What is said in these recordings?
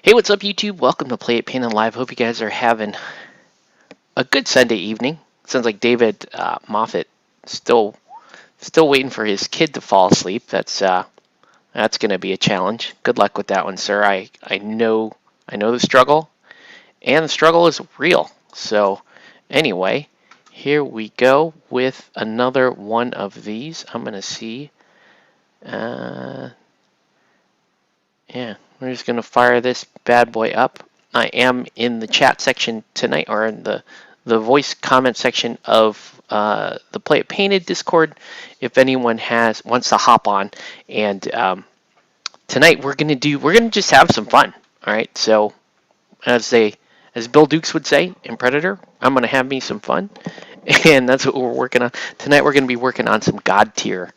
Hey, what's up, YouTube? Welcome to Play It Painted Live. Hope you guys are having a good Sunday evening. Sounds like David Moffat still waiting for his kid to fall asleep. That's going to be a challenge. Good luck with that one, sir. I know the struggle, and the struggle is real. So, anyway, here we go with another one of these. I'm going to see. Yeah, we're just going to fire this bad boy up. I am in the chat section tonight, or in the voice comment section of the Play It Painted Discord. If anyone wants to hop on, and tonight we're gonna just have some fun. All right. So as Bill Dukes would say in Predator, I'm gonna have me some fun, and that's what we're working on tonight. We're gonna be working on some God tier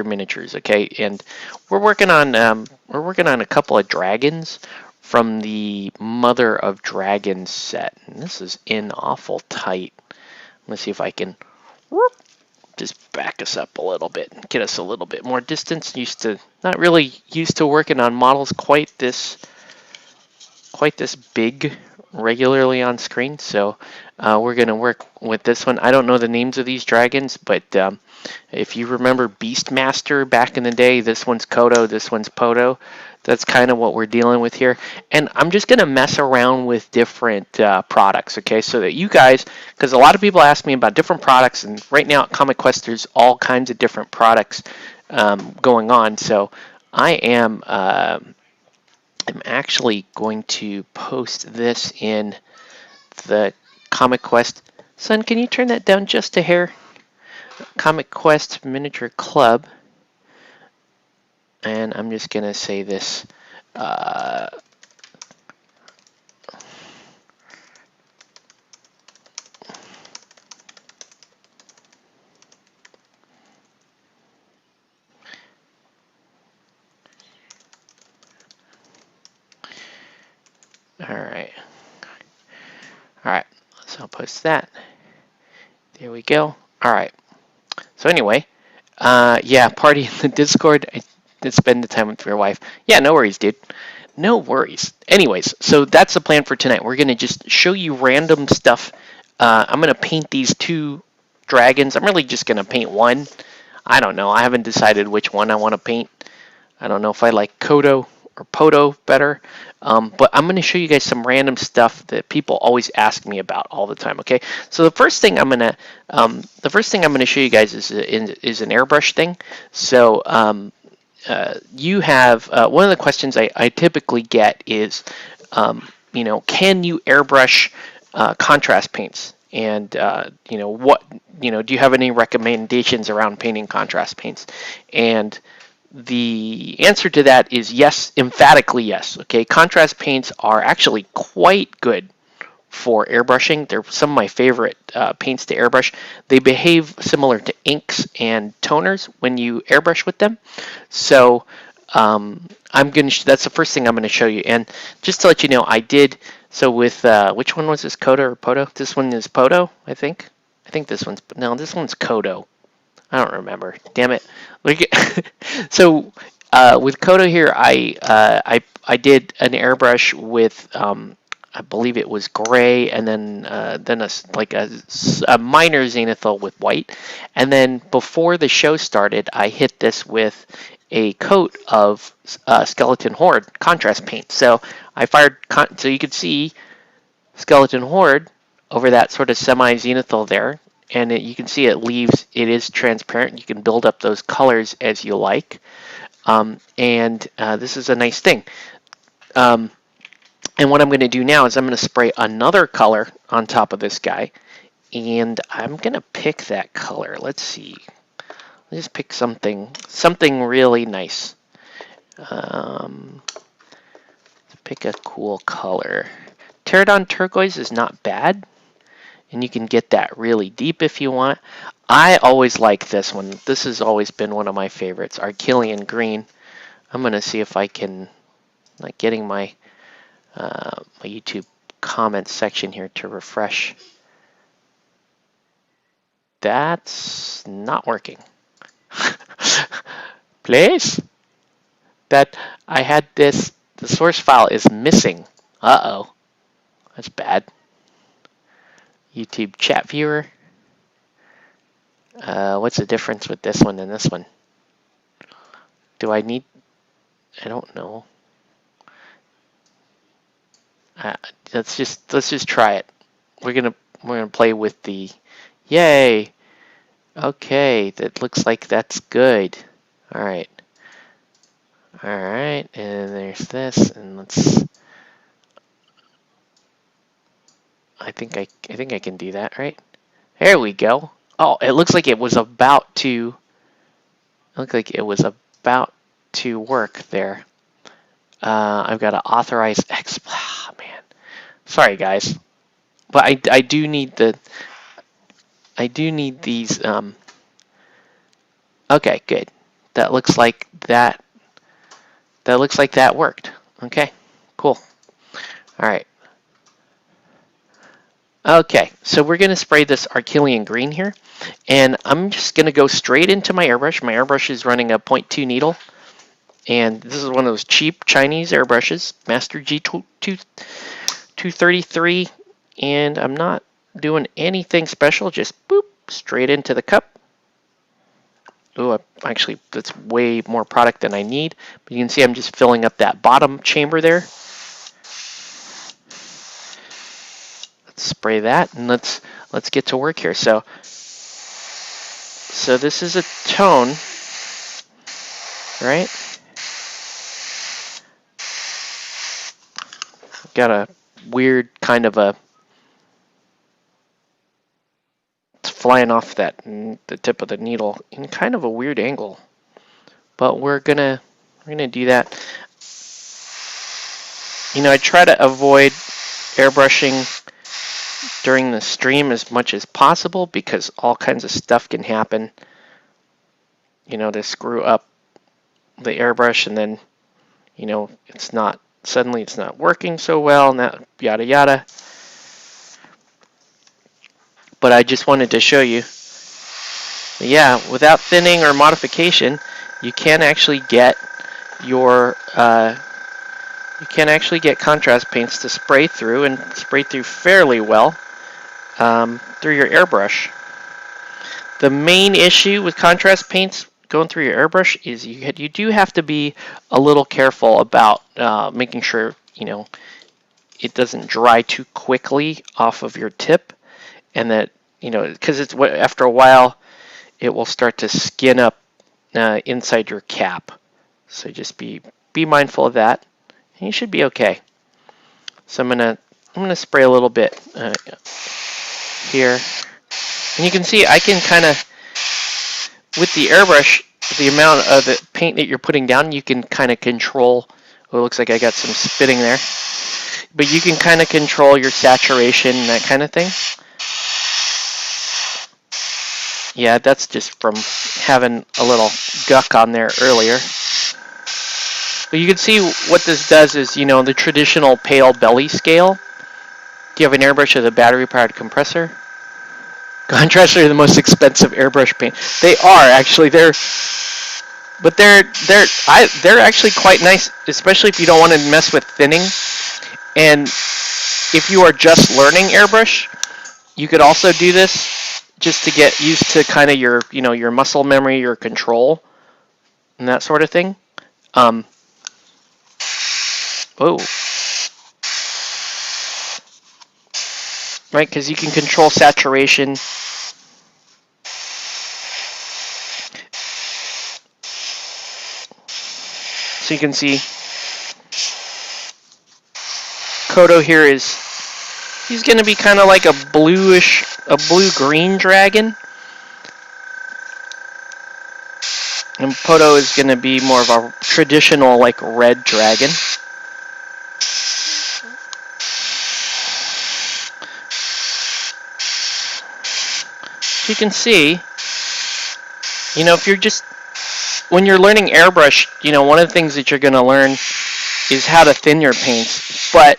miniatures, okay? And we're working on a couple of dragons from the Mother of Dragons set. And this is in awful tight. Let's see if I can just back us up a little bit, get us a little bit more distance. Not really used to working on models quite this big regularly on screen, so we're going to work with this one. I don't know the names of these dragons, but if you remember Beastmaster back in the day, this one's Kodo, this one's Poto. That's kind of what we're dealing with here. And I'm just going to mess around with different products, okay, so that you guys, because a lot of people ask me about different products, and right now at Comic Quest there's all kinds of different products going on. So I'm actually going to post this in the Comic Quest. Son, can you turn that down just a hair? Comic Quest Miniature Club. And I'm just going to say this. All right, so I'll post that. There we go. All right. So anyway, yeah, party in the Discord. I did spend the time with your wife. Yeah, no worries, dude. No worries. Anyways, so that's the plan for tonight. We're going to just show you random stuff. I'm going to paint these two dragons. I'm really just going to paint one. I don't know. I haven't decided which one I want to paint. I don't know if I like Kodo or Poto better. But I'm going to show you guys some random stuff that people always ask me about all the time. Okay, so the first thing I'm going to show you guys is an airbrush thing. So you have one of the questions I typically get is, can you airbrush contrast paints? And do you have any recommendations around painting contrast paints? And the answer to that is yes, emphatically yes. Okay, contrast paints are actually quite good for airbrushing. They're some of my favorite paints to airbrush. They behave similar to inks and toners when you airbrush with them. So that's the first thing I'm gonna show you. And just to let you know, I did so with which one was this, Kodo or Poto? This one is Poto, I think. This one's Kodo. I don't remember. Damn it. So with Kodo here, I did an airbrush with I believe it was gray, and then a minor zenithal with white, and then before the show started, I hit this with a coat of Skeleton Horde contrast paint. So I fired, so you could see Skeleton Horde over that sort of semi-zenithal there. And you can see it is transparent. You can build up those colors as you like. This is a nice thing. And what I'm going to do now is I'm going to spray another color on top of this guy. And I'm going to pick that color. Let's see. Let's just pick something really nice. Pick a cool color. Pterodon turquoise is not bad. And you can get that really deep if you want. I always like this one. This has always been one of my favorites, Archelian green. I'm going to see if I can, like, getting my my YouTube comment section here to refresh. That's not working. Please? That I had this The source file is missing. Uh-oh. That's bad. YouTube chat viewer. What's the difference with this one and this one? Do I need... I don't know. Let's just try it. We're gonna play with the... Yay! Okay, that looks like that's good. Alright. Alright, and there's this, and let's... I think I can do that, right? There we go. Oh, it looks like it was about to... work there. I've got to authorize X. Oh, man. Sorry, guys. But I do need these. Okay, good. That looks like that worked. Okay, cool. All right. Okay, so we're going to spray this Archelian green here, and I'm just going to go straight into my airbrush. My airbrush is running a 0.2 needle, and this is one of those cheap Chinese airbrushes, Master G233, and I'm not doing anything special, just boop, straight into the cup. Oh, actually, that's way more product than I need, but you can see I'm just filling up that bottom chamber there. Spray that, and let's get to work here. So this is a tone, right? Got a weird kind of a, it's flying off the tip of the needle in kind of a weird angle, but we're gonna do that. You know, I try to avoid airbrushing during the stream as much as possible because all kinds of stuff can happen, you know, to screw up the airbrush, and then, you know, suddenly it's not working so well, and that yada yada. But I just wanted to show you, yeah, without thinning or modification, you can actually get your contrast paints to spray through, and spray through fairly well through your airbrush. The main issue with contrast paints going through your airbrush is you do have to be a little careful about making sure, you know, it doesn't dry too quickly off of your tip, and that, you know, because it's after a while it will start to skin up inside your cap. So just be mindful of that, and you should be okay. So I'm gonna spray a little bit here, and you can see I can kind of, with the airbrush, the amount of the paint that you're putting down, you can kind of control. Oh, it looks like I got some spitting there, but you can kind of control your saturation and that kind of thing. Yeah, that's just from having a little guck on there earlier. But you can see what this does is, you know, the traditional pale belly scale. Do you have an airbrush with a battery-powered compressor? Contrasts are the most expensive airbrush paint. They are actually. They're actually quite nice, especially if you don't want to mess with thinning. And if you are just learning airbrush, you could also do this just to get used to kind of your, you know, your muscle memory, your control, and that sort of thing. Oh. Right, because you can control saturation. So you can see Kodo here he's going to be kind of like a blue-green dragon. And Poto is going to be more of a traditional, like, red dragon. You can see, you know, if you're just, when you're learning airbrush, you know, one of the things that you're going to learn is how to thin your paints. But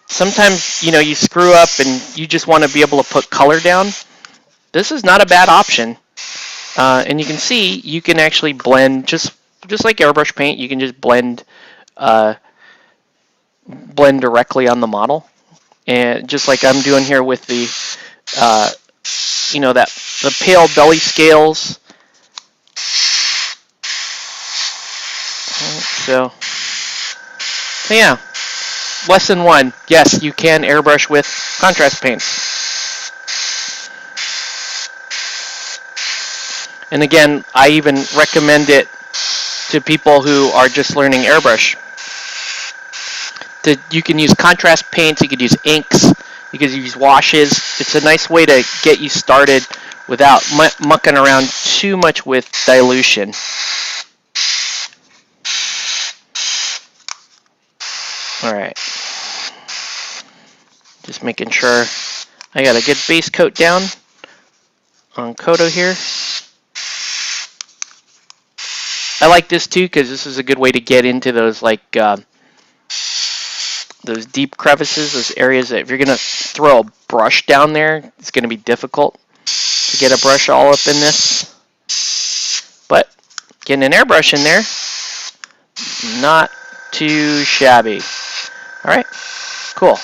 sometimes, you know, you screw up and you just want to be able to put color down. This is not a bad option. And you can see, you can actually blend, just like airbrush paint, you can just blend blend directly on the model, and just like I'm doing here with the, that the pale belly scales. So yeah, lesson 1. Yes, you can airbrush with contrast paints. And again, I even recommend it to people who are just learning airbrush. You can use contrast paints, you could use inks, you could use washes. It's a nice way to get you started without mucking around too much with dilution. Alright. Just making sure I got a good base coat down on Kodo here. I like this too because this is a good way to get into those those deep crevices, those areas that if you're going to throw a brush down there, it's going to be difficult to get a brush all up in this. But getting an airbrush in there, not too shabby. All right, cool.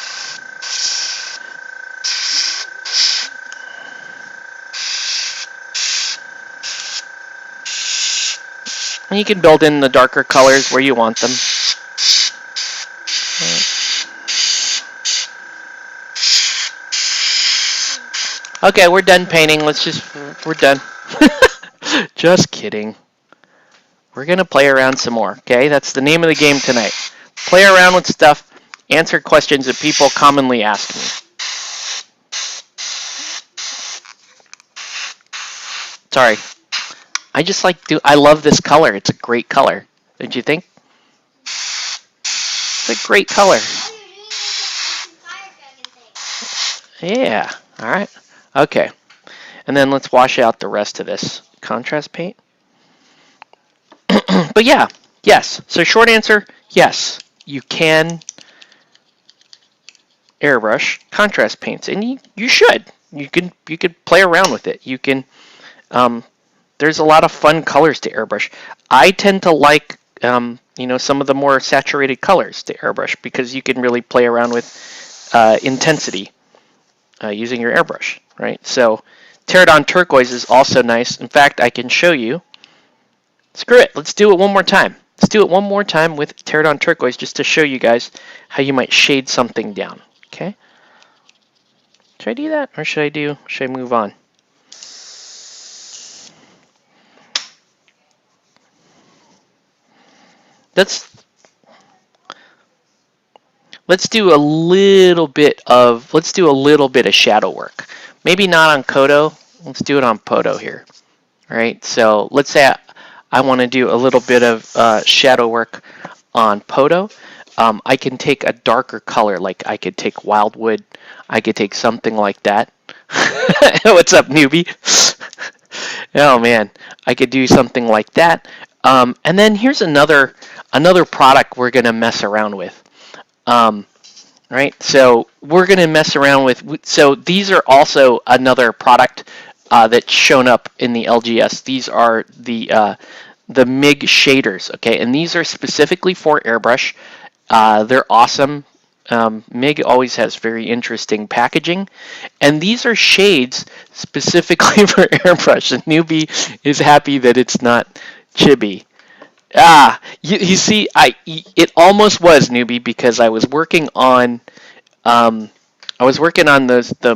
And you can build in the darker colors where you want them. Okay, we're done painting. We're done. Just kidding. We're going to play around some more, okay? That's the name of the game tonight. Play around with stuff, answer questions that people commonly ask me. Sorry. I love this color. It's a great color. Don't you think? It's a great color. Yeah. All right. Okay. And then let's wash out the rest of this contrast paint. But yeah, yes. So short answer, yes, you can airbrush contrast paints, and you should. You could play around with it. You can. There's a lot of fun colors to airbrush. I tend to like some of the more saturated colors to airbrush because you can really play around with intensity using your airbrush, right? So Pterodon turquoise is also nice. In fact, I can show you. Screw it. Let's do it one more time. Let's do it one more time with Pterodon turquoise just to show you guys how you might shade something down. Okay? Should I do that, or should I move on? Let's do a little bit of shadow work. Maybe not on Kodo. Let's do it on Poto here. All right. So let's say I want to do a little bit of shadow work on Poto. I can take a darker color, like I could take Wildwood. I could take something like that. What's up, newbie? Oh man, I could do something like that. And then here's another product we're gonna mess around with. Right, so we're gonna mess around with. So these are also another product that's shown up in the LGS. These are the MIG shaders. Okay, and these are specifically for airbrush. They're awesome. MIG always has very interesting packaging, and these are shades specifically for airbrush. The newbie is happy that it's not chibi. You see, it almost was, newbie, because I was working on the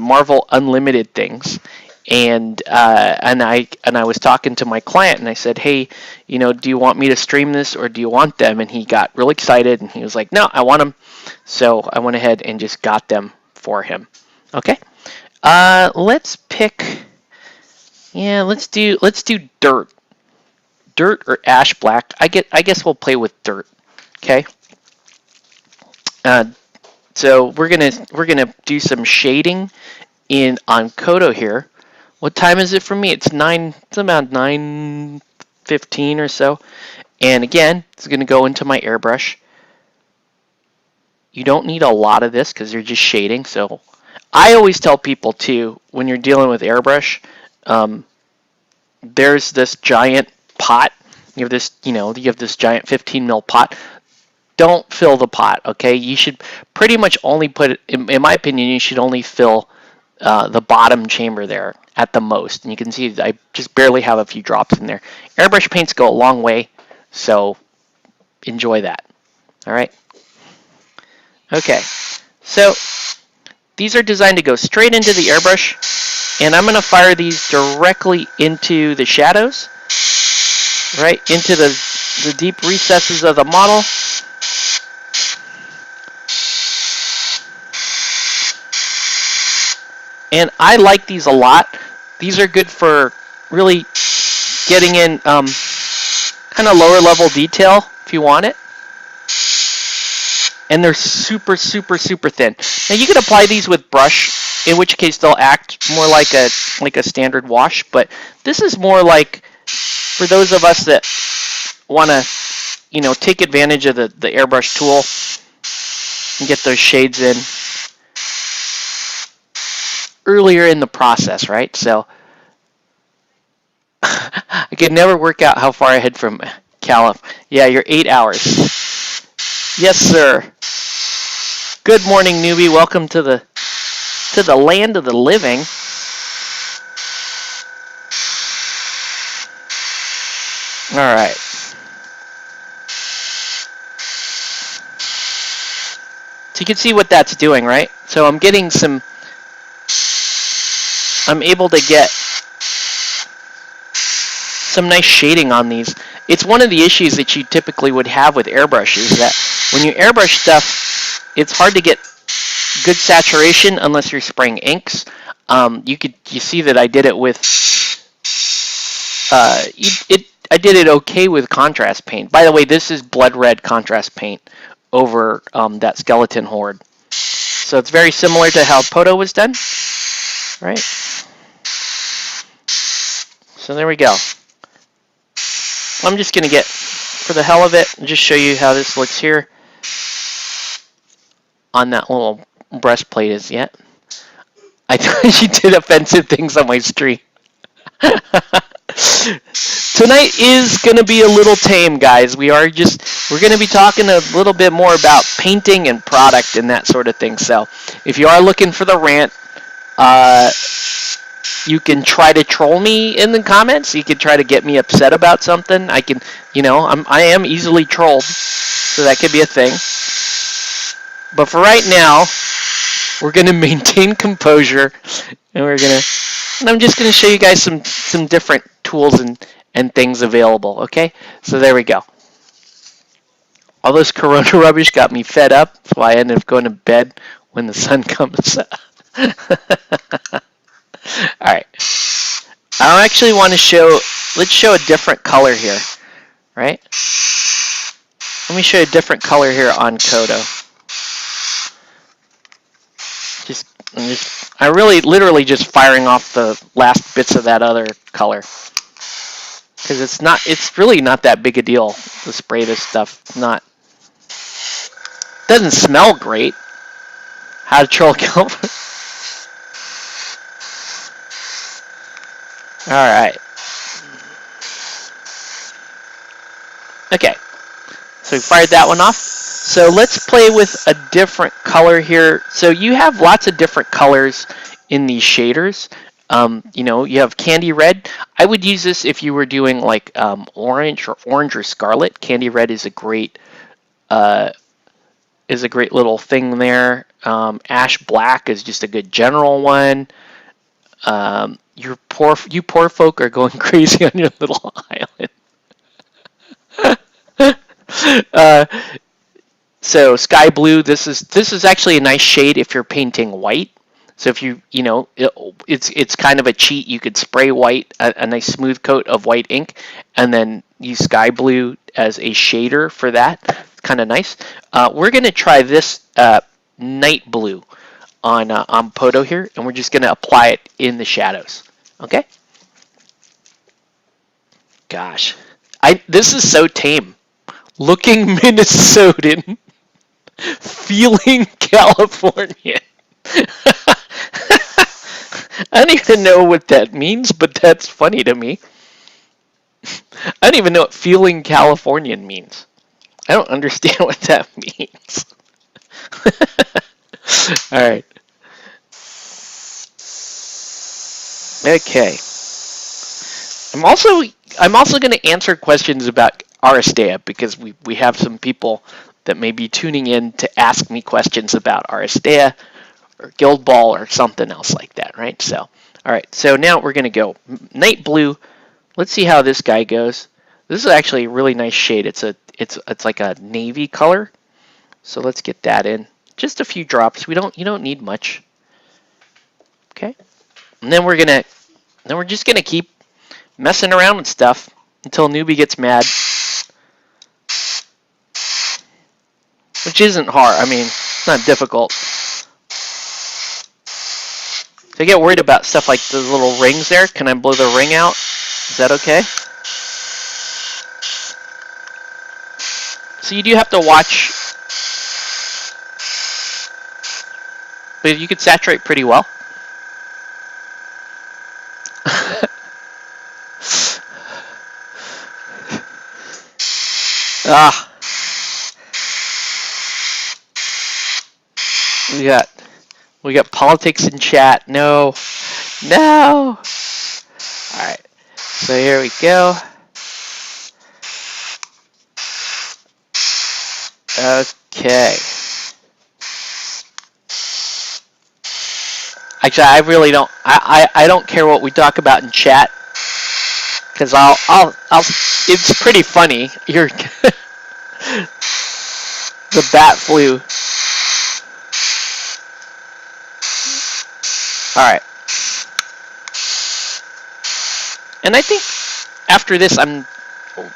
Marvel Unlimited things, and I was talking to my client, and I said, hey, do you want me to stream this or do you want them? And he got real excited, and he was like, no, I want them. So I went ahead and just got them for him. Okay, let's pick. Yeah, let's do dirt or ash black. I guess we'll play with dirt. Okay. So we're gonna do some shading on Kodo here. What time is it for me? It's about 9:15 or so. And again, it's gonna go into my airbrush. You don't need a lot of this because you're just shading. So I always tell people too, when you're dealing with airbrush, there's this giant pot. You have this giant 15 mil pot. don't fill the pot, okay? You should pretty much only put it, in my opinion, you should only fill the bottom chamber there at the most. And you can see I just barely have a few drops in there. Airbrush paints go a long way, so enjoy that. All right. Okay, so these are designed to go straight into the airbrush, and I'm going to fire these directly into the shadows, right into the deep recesses of the model. And I like these a lot. These are good for really getting in kind of lower level detail if you want it. And they're super, super, super thin. Now you can apply these with brush, in which case they'll act more like a standard wash. But this is more like for those of us that want to, take advantage of the airbrush tool and get those shades in earlier in the process, right? So I could never work out how far ahead from Calif. Yeah, you're 8 hours. Yes, sir. Good morning, newbie. Welcome to the land of the living. All right. So you can see what that's doing, right? So I'm getting I'm able to get some nice shading on these. It's one of the issues that you typically would have with airbrushes, that when you airbrush stuff, it's hard to get good saturation unless you're spraying inks. You see that I did it with I did it okay with contrast paint. By the way, this is blood red contrast paint over that skeleton horde. So it's very similar to how Poto was done, right? So there we go. I'm just going to get, for the hell of it, and just show you how this looks here on that little breastplate is yet. I thought she did offensive things on my stream. Tonight is going to be a little tame, guys. We're going to be talking a little bit more about painting and product and that sort of thing. So if you are looking for the rant, you can try to troll me in the comments. You can try to get me upset about something. I can, I am easily trolled, so that could be a thing. But for right now, we're going to maintain composure, and I'm just going to show you guys some different tools and things available, okay? So there we go. All this Corona rubbish got me fed up, so I ended up going to bed when the sun comes up. All right. I actually want to let's show a different color here, right? Let me show you a different color here on Kodo. I really literally just firing off the last bits of that other color. Because it's really not that big a deal to spray this stuff. Doesn't smell great. How to troll kill. Alright. Okay. So we fired that one off. So let's play with a different color here. So you have lots of different colors in these shaders. You have candy red. I would use this if you were doing like orange or scarlet. Candy red is a great little thing there. Ash black is just a good general one. You poor folk are going crazy on your little island. So sky blue. This is actually a nice shade if you're painting white. So if it's kind of a cheat. You could spray white, a nice smooth coat of white ink, and then use sky blue as a shader for that. It's kind of nice. We're gonna try this night blue on Poto here, and we're just gonna apply it in the shadows. Okay. Gosh, this is so tame. Looking Minnesotan, feeling Californian. I don't even know what that means, but that's funny to me. I don't even know what feeling Californian means. I don't understand what that means. All right. Okay. I'm also I'm also going to answer questions about Aristea because we have some people that may be tuning in to ask me questions about Aristea or Guild Ball or something else like that, right? So, all right. So now we're going to go Night Blue. Let's see how this guy goes. This is actually a really nice shade. It's like a navy color. So let's get that in. Just a few drops. You don't need much. Okay. And then we're just gonna keep messing around with stuff until Newbie gets mad. Which isn't hard. I mean, it's not difficult. If I get worried about stuff like those little rings there, can I blow the ring out? Is that okay? So you do have to watch, but you could saturate pretty well. Ah, we got politics in chat. No, no. All right, so here we go. Okay. Actually, I really don't. I don't care what we talk about in chat because I'll. It's pretty funny. You're the bat flew. All right. And I think after this,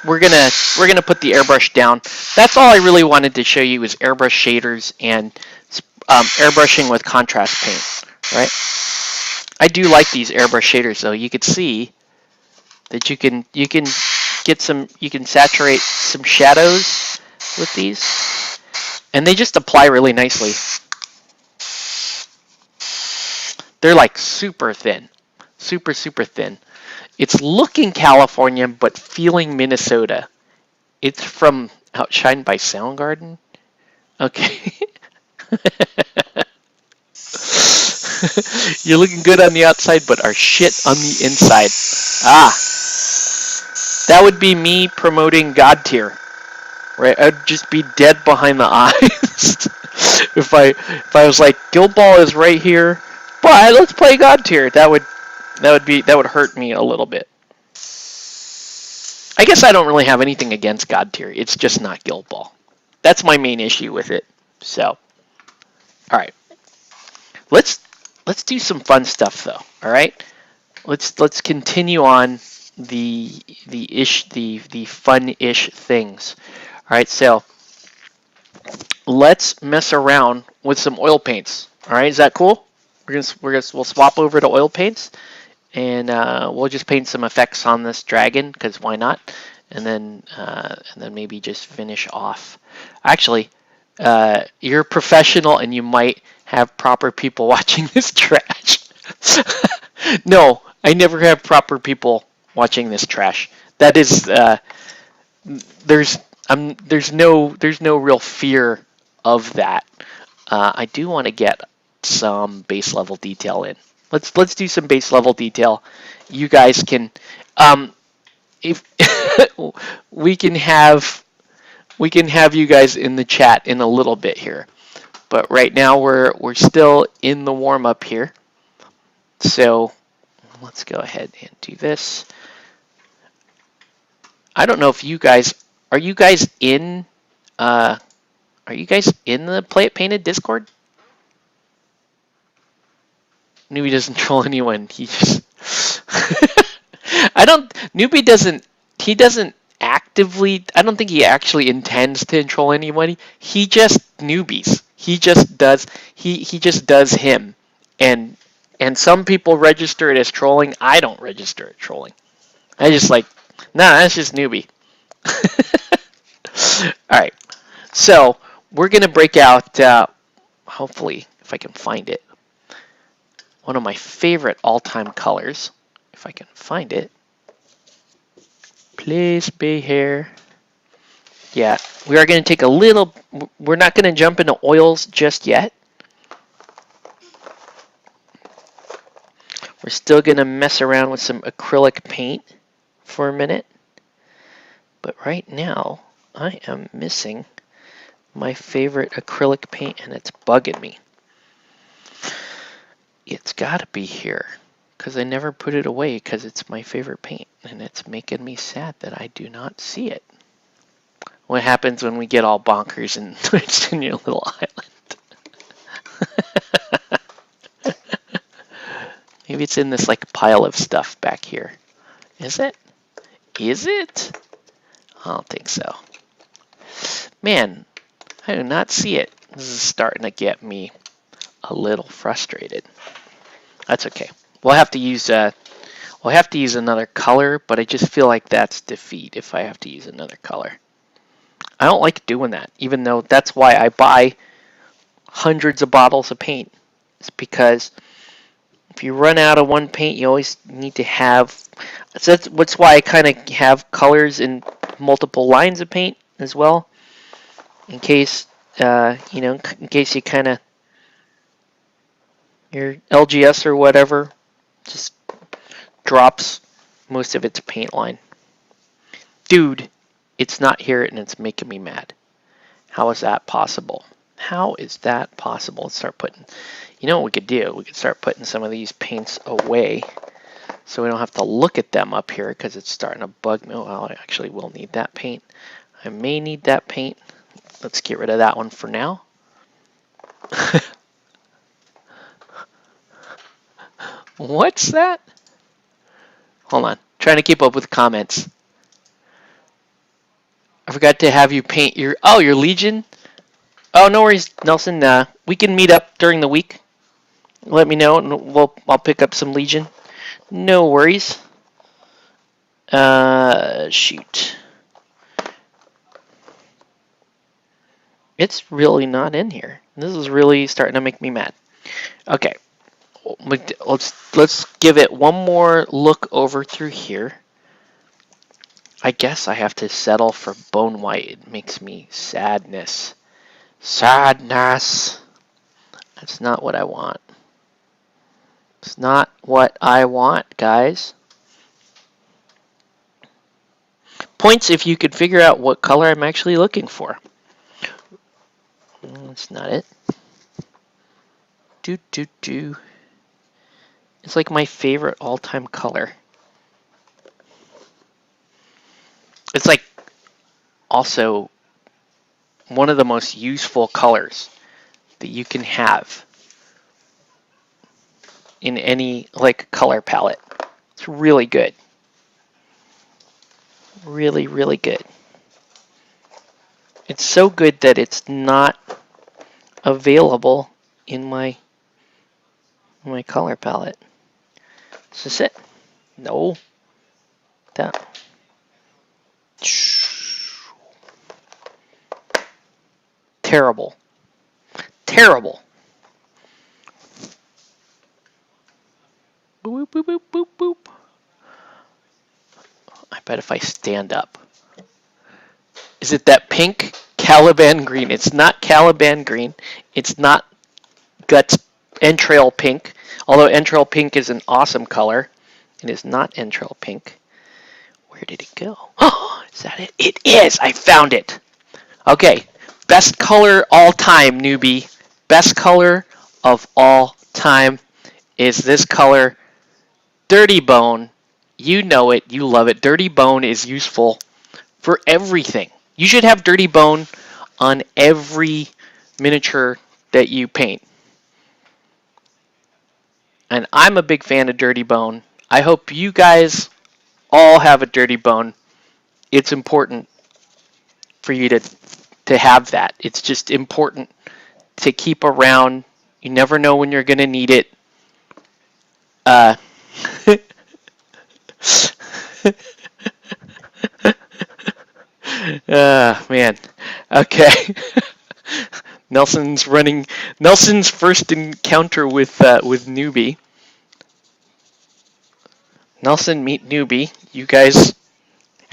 we're gonna put the airbrush down. That's all I really wanted to show you is airbrush shaders and airbrushing with contrast paint. Right. I do like these airbrush shaders though. You could see that you can saturate some shadows with these, and they just apply really nicely. They're like super thin, super thin. It's looking California, but feeling Minnesota. It's from Outshined by Soundgarden. Okay. You're looking good on the outside, but are shit on the inside. Ah. That would be me promoting GodTear. Right? I'd just be dead behind the eyes. if I was like, Guild Ball is right here, but let's play GodTear. That would hurt me a little bit. I guess I don't really have anything against GodTear. It's just not Guild Ball. That's my main issue with it. So, all right, let's do some fun stuff though. All right, let's continue on the fun-ish things. All right, so let's mess around with some oil paints. All right, is that cool? We'll swap over to oil paints, and we'll just paint some effects on this dragon because why not? And then maybe just finish off. Actually, you're a professional and you might have proper people watching this trash. No, I never have proper people watching this trash. That is there's no real fear of that. I do want to get some base level detail in. Let's do some base level detail. You guys can if we can have you guys in the chat in a little bit here. But right now we're still in the warm up here. So let's go ahead and do this. I don't know if you guys are you guys in the Play It Painted Discord? Newbie doesn't troll anyone. He just Newbie doesn't actively, I don't think he actually intends to troll anybody. He just newbies. He just does him. And some people register it as trolling. I don't register it trolling. I just like, nah, that's just newbie. All right. So we're going to break out, hopefully, if I can find it, one of my favorite all-time colors, if I can find it. Please be here. Yeah, we are going to take a little, we're not going to jump into oils just yet. We're still going to mess around with some acrylic paint for a minute. But right now, I am missing my favorite acrylic paint, and it's bugging me. It's got to be here, because I never put it away because it's my favorite paint, and it's making me sad that I do not see it. What happens when we get all bonkers and twitched in your little island? Maybe it's in this like pile of stuff back here. Is it? Is it? I don't think so. Man, I do not see it. This is starting to get me a little frustrated. That's okay. We'll have to use another color, but I just feel like that's defeat if I have to use another color. I don't like doing that, even though that's why I buy hundreds of bottles of paint. It's because if you run out of one paint, you always need to have. So that's why I kind of have colors in multiple lines of paint as well, in case in case you kind of your LGS or whatever just drops most of its paint line. Dude, it's not here and it's making me mad. How is that possible? How is that possible? Let's start putting, you know what we could do? We could start putting some of these paints away so we don't have to look at them up here because it's starting to bug me. Well, I actually will need that paint. I may need that paint. Let's get rid of that one for now. What's that? Hold on. Trying to keep up with comments. I forgot to have you paint your Legion. Oh, no worries, Nelson. We can meet up during the week. Let me know, and I'll pick up some Legion. No worries. Shoot. It's really not in here. This is really starting to make me mad. Okay. Let's give it one more look over through here. I guess I have to settle for bone white. It makes me sadness. Sadness. That's not what I want. It's not what I want, guys. Points if you could figure out what color I'm actually looking for. That's not it. Do. It's like my favorite all-time color. It's like also one of the most useful colors that you can have in any like color palette. It's really good. Really, really good. It's so good that it's not available in my color palette. Is this it? No. That. Terrible. Terrible. Boop, boop, boop, boop, boop. I bet if I stand up. Is it that pink Caliban green? It's not Caliban green. It's not Guts Entrail pink. Although Entrail pink is an awesome color. It is not Entrail pink. Where did it go? Oh, is that it? It is! I found it! Okay. Best color all time, newbie. Best color of all time is this color. Dirty Bone. You know it. You love it. Dirty Bone is useful for everything. You should have Dirty Bone on every miniature that you paint. And I'm a big fan of Dirty Bone. I hope you guys all have a Dirty Bone. It's important for you to have that. It's just important to keep around. You never know when you're going to need it. Man. Okay. Nelson's first encounter with newbie. Nelson, meet newbie. You guys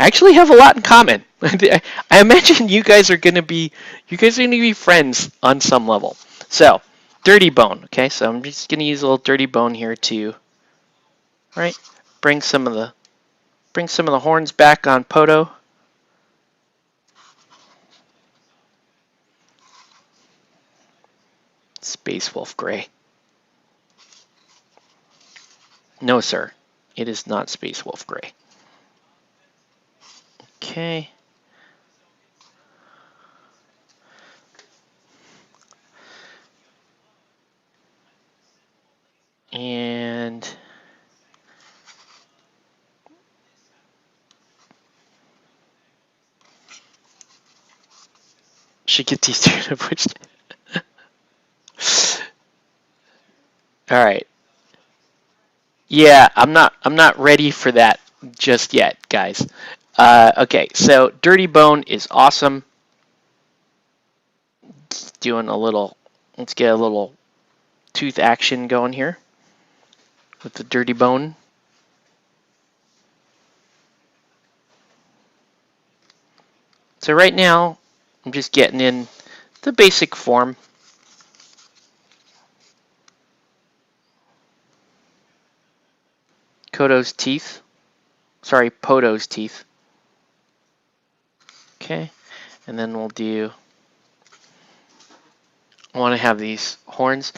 actually have a lot in common. I imagine you guys are gonna be friends on some level. So, dirty bone. Okay, so I'm just gonna use a little dirty bone here to, right, bring some of the horns back on Poto. Space Wolf Gray. No, sir, it is not Space Wolf Gray. Okay. And should get these two to push. All right. Yeah, I'm not ready for that just yet, guys. Okay, so Dirty Bone is awesome. Doing a little, let's get a little tooth action going here with the Dirty Bone. So right now, I'm just getting in the basic form. Koto's teeth. Sorry, Poto's teeth. Okay, and then we'll do, I want to have these horns.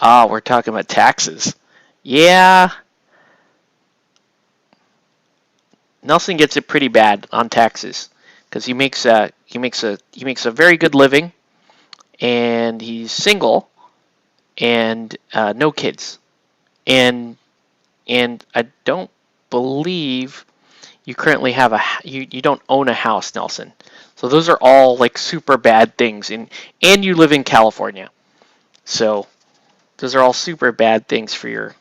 Oh, we're talking about taxes. Yeah, Nelson gets it pretty bad on taxes because he makes a very good living, and he's single and no kids, and I don't believe you currently have you don't own a house, Nelson. So those are all like super bad things, and you live in California, so those are all super bad things for your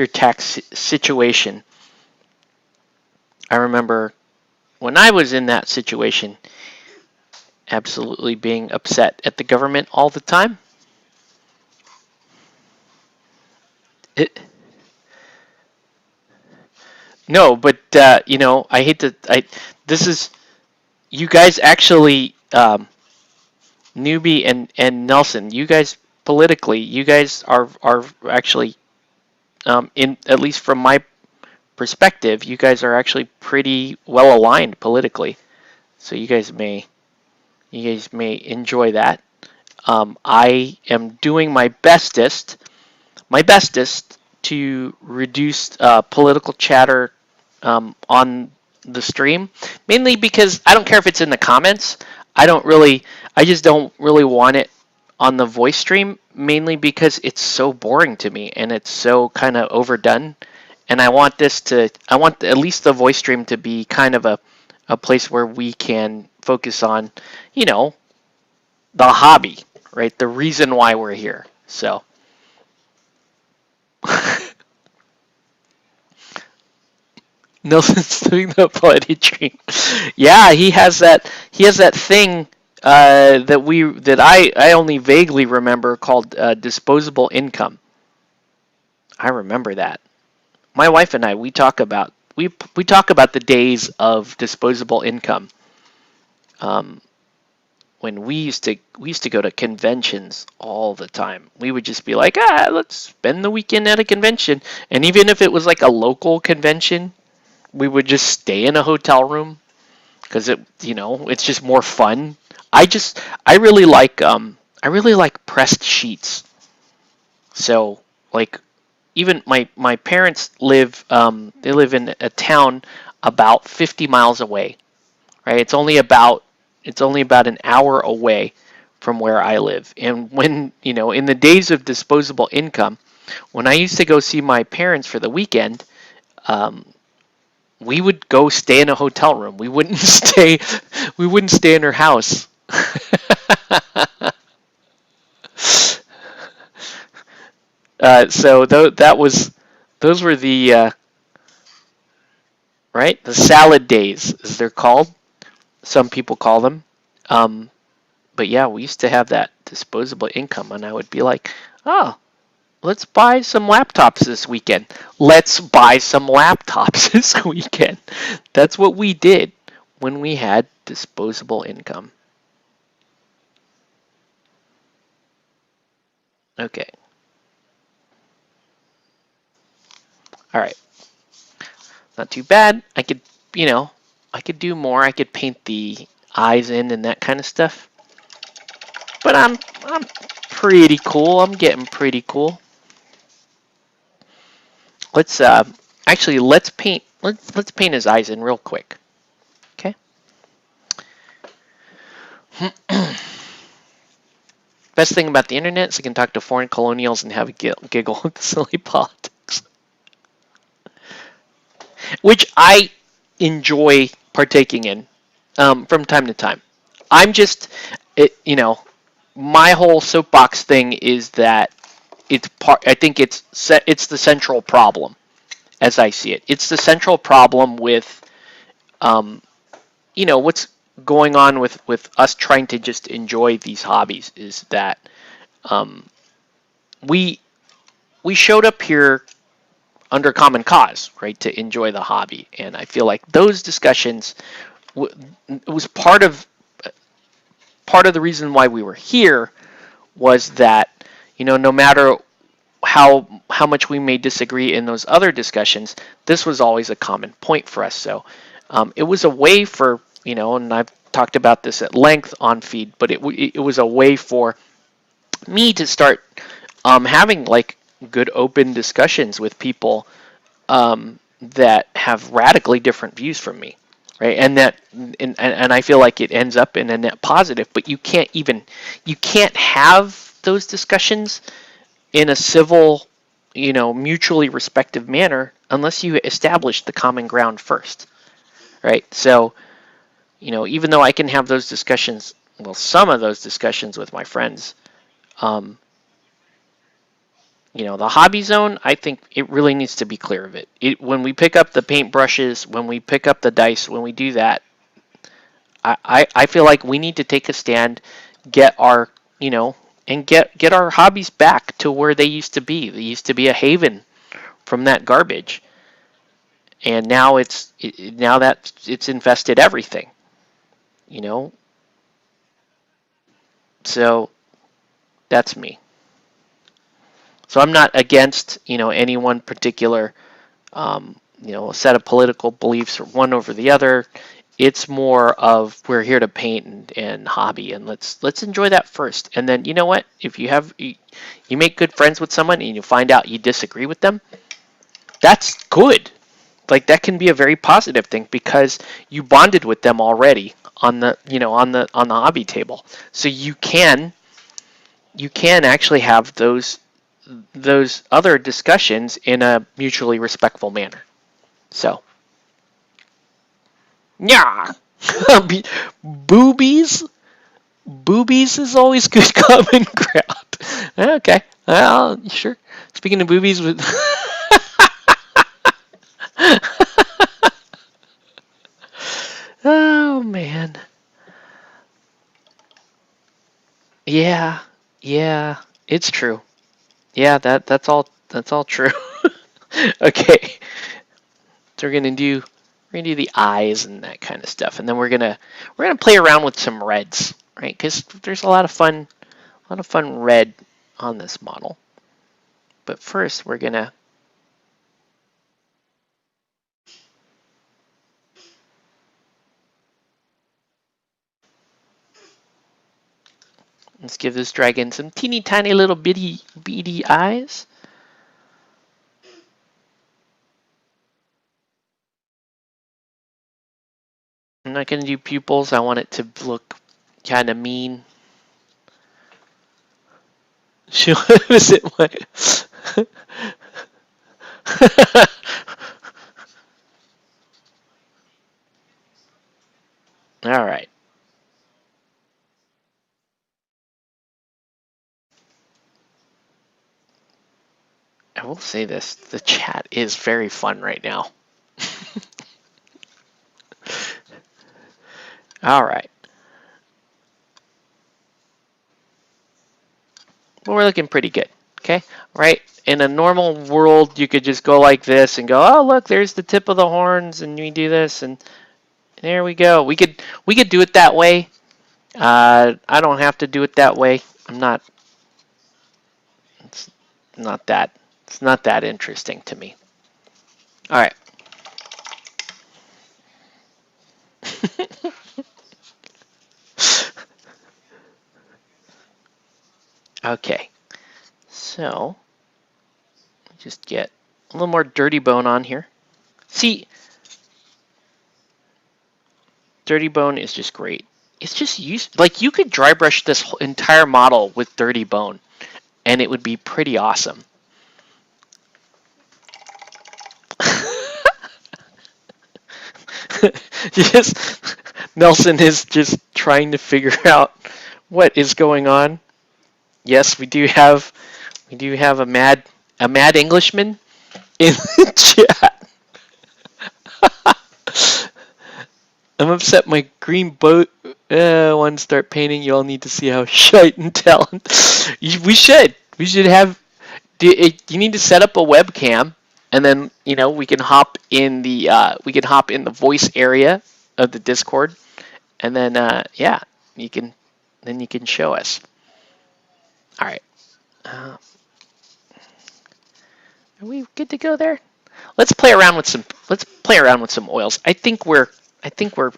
tax situation. I remember when I was in that situation, absolutely being upset at the government all the time. It, no, but I hate to. This is you guys actually, Newbie and Nelson. You guys politically, you guys are actually, in at least from my perspective, you guys are actually pretty well aligned politically. So you guys may enjoy that. I am doing my bestest to reduce political chatter on the stream, mainly because I don't care if it's in the comments. I just don't really want it on the voice stream, mainly because it's so boring to me and it's so kind of overdone. And I want at least the voice stream to be kind of a place where we can focus on, you know, the hobby, right? The reason why we're here. So. Nelson's doing the bloody dream. Yeah, he has that. He has that thing that I only vaguely remember called disposable income. I remember that. My wife and I we talk about the days of disposable income. Um, when we used to go to conventions all the time. We would just be like, let's spend the weekend at a convention, and even if it was like a local convention, we would just stay in a hotel room because it's just more fun. I really like pressed sheets. So like even my parents they live in a town about 50 miles away, right? It's only about an hour away from where I live. And when, in the days of disposable income, when I used to go see my parents for the weekend, um, we would go stay in a hotel room. We wouldn't stay in her house. So those were the right, the salad days, as they're called. Some people call them. But yeah, we used to have that disposable income, and I would be like, oh, let's buy some laptops this weekend. Let's buy some laptops this weekend. That's what we did when we had disposable income. Okay. All right. Not too bad. I could, you know, I could do more. I could paint the eyes in and that kind of stuff. But I'm pretty cool. I'm getting pretty cool. Let's actually let's paint his eyes in real quick. Okay. Best thing about the internet is I can talk to foreign colonials and have a giggle with silly politics, which I enjoy partaking in from time to time. I'm just, my whole soapbox thing is that it's part. I think it's the central problem as I see it. It's the central problem with, um, what's going on with us trying to just enjoy these hobbies is that um, we we showed up here under common cause, right, to enjoy the hobby, and I feel like those discussions it was part of the reason why we were here was that no matter how much we may disagree in those other discussions, this was always a common point for us. So it was a way for and I've talked about this at length on feed, but it was a way for me to start having like good open discussions with people that have radically different views from me, right? And I feel like it ends up in a net positive. But you can't have those discussions in a civil, mutually respectful manner unless you establish the common ground first, right? So, even though I can have those discussions, well, some of those discussions with my friends, um, the hobby zone, I think it really needs to be clear of it. When we pick up the paintbrushes, when we pick up the dice, when we do that, I feel like we need to take a stand, get our, and get our hobbies back to where they used to be. They used to be a haven from that garbage, and now now that it's infested everything, you know. So that's me. So I'm not against any one particular a set of political beliefs or one over the other. It's more of we're here to paint and hobby, and let's enjoy that first. And then you know what? If you make good friends with someone and you find out you disagree with them, that's good. Like that can be a very positive thing because you bonded with them already on the on the hobby table. So you can actually have those other discussions in a mutually respectful manner. So, yeah. boobies, boobies is always good common ground. Okay, well, sure. Speaking of boobies, with oh man, yeah, yeah, it's true. Yeah, that's all true. Okay, so we're gonna do the eyes and that kind of stuff, and then we're gonna play around with some reds, right? Because there's a lot of fun red on this model. But first, let's give this dragon some teeny tiny little bitty beady eyes. I'm not gonna do pupils. I want it to look kind of mean. Is it my? All right. I will say this: the chat is very fun right now. All right. Well, we're looking pretty good. Okay, right? In a normal world, you could just go like this and go, oh, look, there's the tip of the horns, and we do this, and there we go. We could do it that way. I don't have to do it that way. I'm not. It's not that. It's not that interesting to me. All right. Okay. So just get a little more dirty bone on here. See, dirty bone is just great. It's just like you could dry brush this whole entire model with dirty bone, and it would be pretty awesome. Just Nelson is just trying to figure out what is going on. Yes, we do have a mad Englishman in the chat. I'm upset my green boat want to start painting. You all need to see how shite and talent. We should. We should have. You need to set up a webcam, and then we can hop in the voice area of the Discord, and then yeah, you can show us. All right. Uh, are we good to go there? Let's play around with some oils. I think we're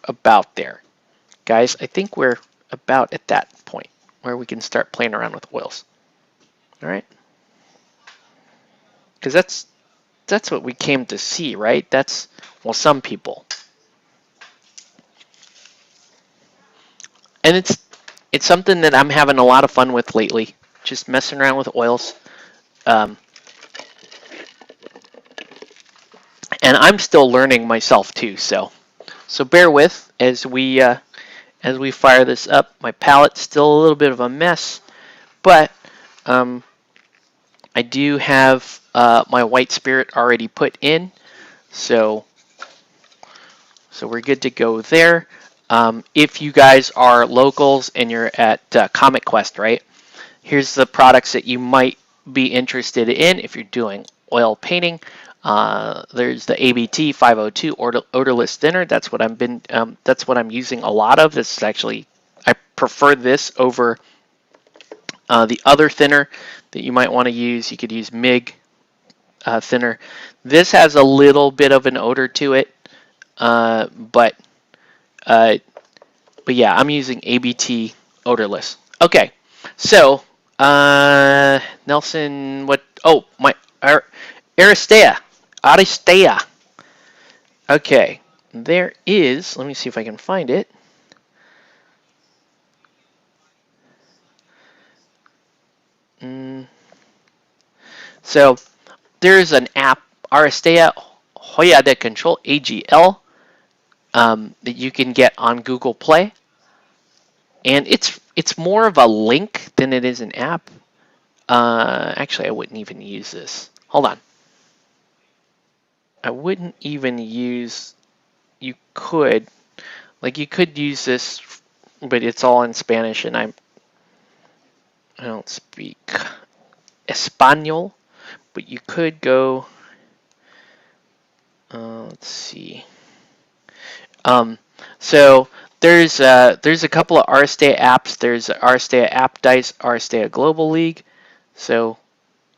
about there, guys. I think we're about at that point where we can start playing around with oils. All right, because that's what we came to see, right? Some people, and it's something that I'm having a lot of fun with lately, just messing around with oils. Um, and I'm still learning myself too, so bear with as we fire this up. My palette's still a little bit of a mess, but I do have my white spirit already put in, so we're good to go there. If you guys are locals and you're at Comic Quest, right? Here's the products that you might be interested in if you're doing oil painting. There's the ABT 502 odorless thinner. That's what I'm using a lot of. This is actually, I prefer this over the other thinner that you might want to use. You could use MIG thinner. This has a little bit of an odor to it, but yeah, I'm using ABT odorless. Okay, so Nelson, what? Oh, my Aristea. Aristea. Okay, there is. Let me see if I can find it. So there's an app, Aristea Hoya de Control AGL, that you can get on Google Play, and it's more of a link than it is an app. Actually, I wouldn't even use this. Hold on. I wouldn't even use. You could use this, but it's all in Spanish, and I don't speak Espanol. But you could go. Let's see. So there's a couple of Aristea apps. There's Aristea App Dice, Aristea Global League. So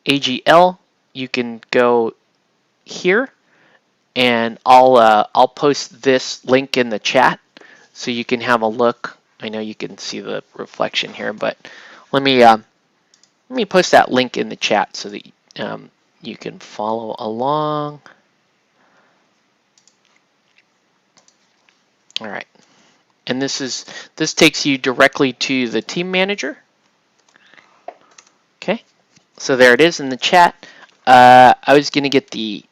AGL, you can go here, and I'll post this link in the chat so you can have a look. I know you can see the reflection here, but let me post that link in the chat so that you can follow along. All right, and this takes you directly to the team manager. Okay, so there it is in the chat. I was gonna get the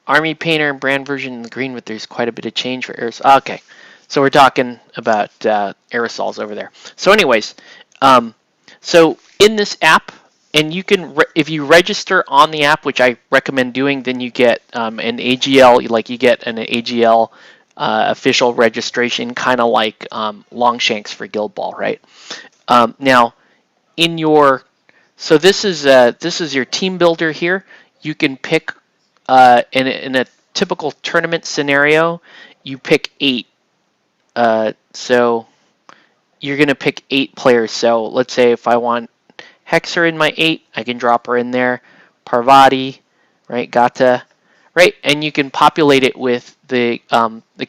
Army Painter and brand version in the green, but there's quite a bit of change for aerosols. Okay, so we're talking about aerosols over there. So anyways, so in this app, and you can, if you register on the app, which I recommend doing, then you get an AGL, like you get an AGL official registration, kind of like Longshanks for Guild Ball, right? Now, in your So this is your team builder here. You can pick in a typical tournament scenario, you pick 8. So you're gonna pick 8 players. So let's say if I want Hexer in my 8, I can drop her in there. Parvati, right? Gata, right? And you can populate it with the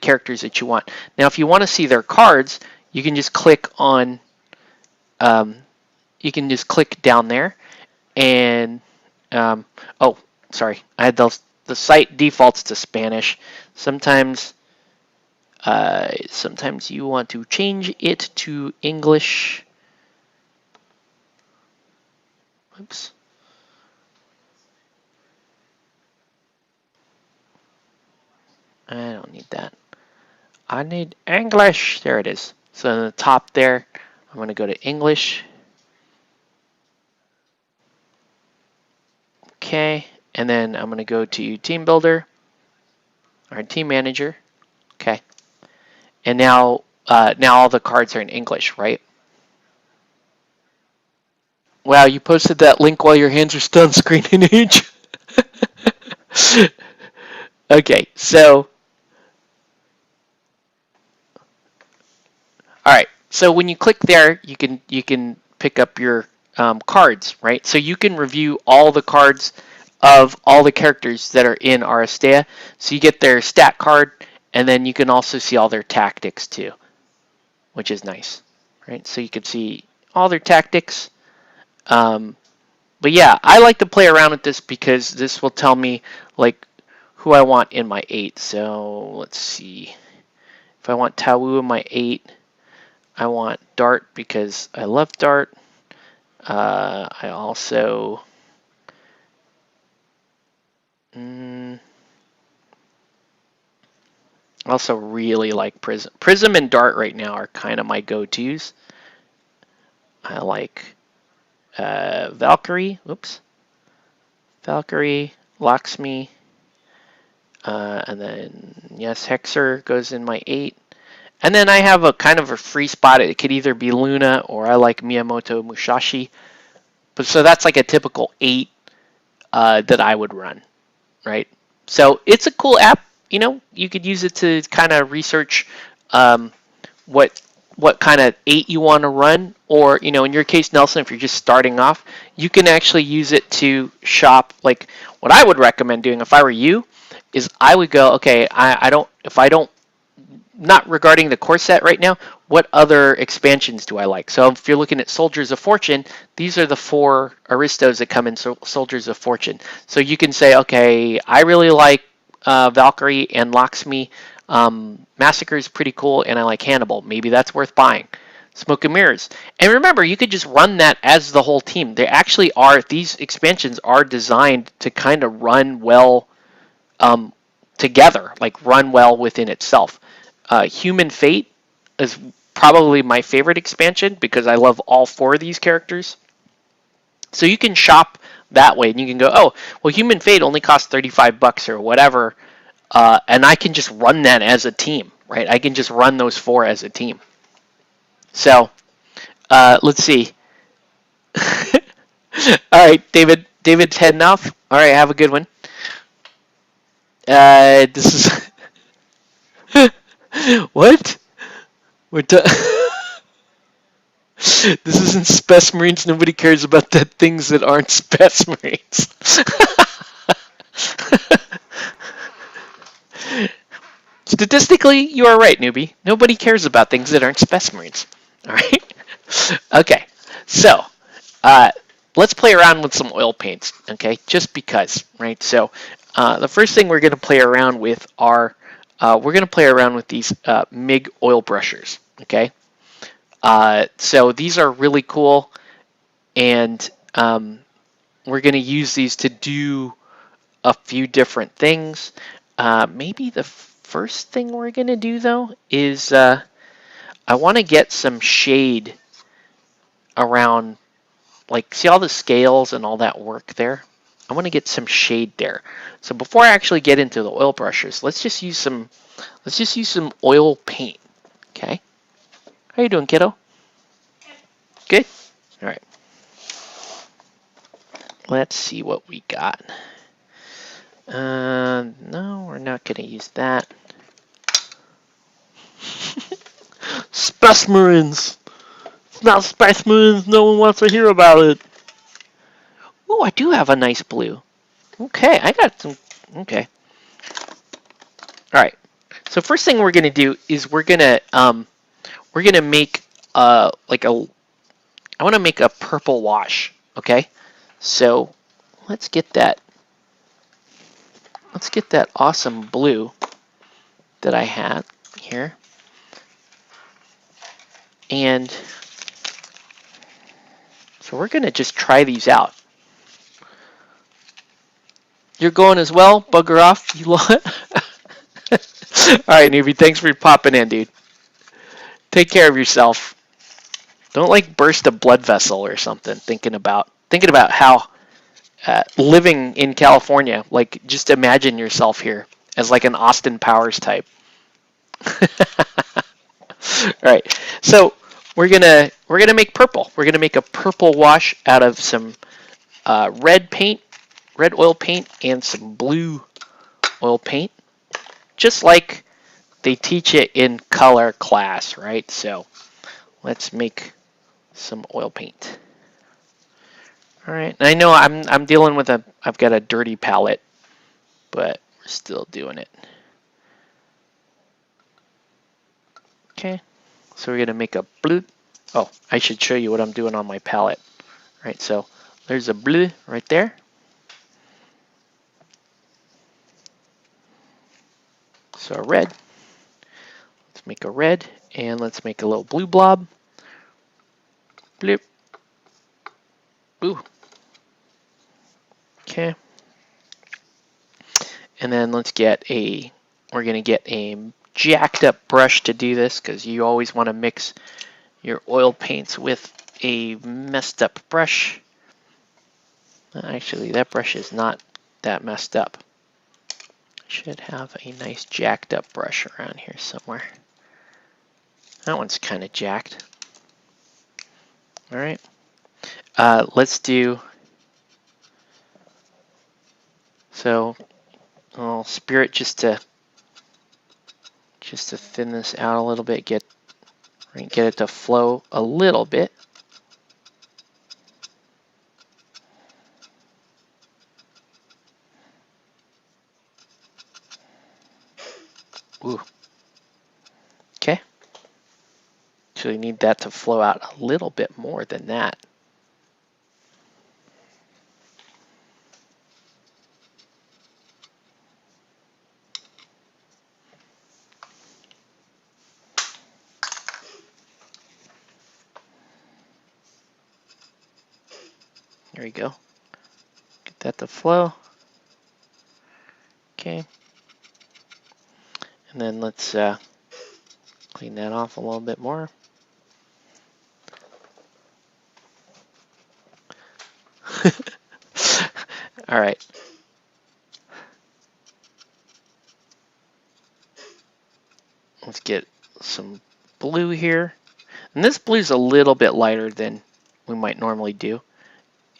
characters that you want. Now, if you want to see their cards, you can just click on um, you can just click down there and oh, sorry, I had the site defaults to Spanish. Sometimes sometimes you want to change it to English. Oops. I don't need that. I need English. There it is. So in the top there, I'm going to go to English. Okay. And then I'm going to go to Team Builder or Team Manager. Okay. And now all the cards are in English, right? Wow, you posted that link while your hands are still on screen in each. Okay, so all right. So when you click there, you can pick up your cards, right? So you can review all the cards of all the characters that are in Aristea. So you get their stat card, and then you can also see all their tactics too, which is nice, right? So you can see all their tactics. Um, but yeah, I like to play around with this because this will tell me like who I want in my 8. So let's see. If I want Tawu in my 8, I want Dart because I love Dart. I also mm, really like Prism. Prism and Dart right now are kind of my go-tos. I like Valkyrie. Oops, Valkyrie, Lakshmi, and then yes, Hexer goes in my 8. And then I have a kind of a free spot. It could either be Luna or I like Miyamoto Musashi. But so that's like a typical 8 that I would run, right? So it's a cool app. You know, you could use it to kind of research um, what kind of 8 you want to run, or you know, in your case, Nelson, if you're just starting off, you can actually use it to shop. Like what I would recommend doing if I were you is I would go, okay, I don't if I don't not regarding the core set right now, what other expansions do I like? So if you're looking at Soldiers of Fortune, these are the 4 Aristos that come in Soldiers of Fortune. So you can say, okay, I really like Valkyrie and Lakshmi. Massacre is pretty cool, and I like Hannibal. Maybe that's worth buying. Smoke and Mirrors. And remember, you could just run that as the whole team. They actually are, these expansions are designed to kind of run well um, together, like run well within itself. Human Fate is probably my favorite expansion because I love all 4 of these characters. So you can shop that way, and you can go, oh, well, Human Fate only costs $35 or whatever, and I can just run that as a team, right? I can just run those 4 as a team. So let's see. All right, David. David's heading off. All right, have a good one. This is what? We're done. This isn't Spec Marines. Nobody cares about the things that aren't Spec Marines. Statistically, you are right, newbie. Nobody cares about things that aren't Spec Marines. All right? Okay, so uh, let's play around with some oil paints, okay? Just because, right? So the first thing we're going to play around with are we're going to play around with these MIG oil brushers, okay? So these are really cool, and we're going to use these to do a few different things. Maybe the first thing we're going to do, though, is I want to get some shade around, like, see all the scales and all that work there? I want to get some shade there. So before I actually get into the oil brushers, let's just use some oil paint. Okay? How you doing, kiddo? Good? All right. Let's see what we got. No, we're not going to use that. Specimens! It's not specimens, no one wants to hear about it. Oh, I do have a nice blue. Okay, I got some. Okay. All right. So first thing we're gonna do is we're gonna make like a. I want to make a purple wash. Okay. So let's get that. Let's get that awesome blue that I had here, and so we're gonna just try these out. You're going as well? Bugger off, you lot. All right, newbie. Thanks for popping in, dude. Take care of yourself. Don't like burst a blood vessel or something. Thinking about how living in California. Like, just imagine yourself here as like an Austin Powers type. All right. So we're gonna make purple. We're gonna make a purple wash out of some red paint, red oil paint, and some blue oil paint, just like they teach it in color class, right? So let's make some oil paint. All right. And I know I'm dealing with I've got a dirty palette, but we're still doing it. Okay. So we're gonna make a blue. Oh, I should show you what I'm doing on my palette. All right. So there's a blue right there. So a red. Let's make a red, and let's make a little blue blob. Bloop. Ooh. Okay. And then let's get we're going to get a jacked up brush to do this, because you always want to mix your oil paints with a messed up brush. Actually, that brush is not that messed up. I should have a nice jacked up brush around here somewhere. That one's kind of jacked. All right. Let's do, so I'll spirit just to thin this out a little bit, get it to flow a little bit. Ooh. Okay. So you need that to flow out a little bit more than that. There we go. Get that to flow. Okay. And then let's clean that off a little bit more. All right. Let's get some blue here. And this blue's a little bit lighter than we might normally do.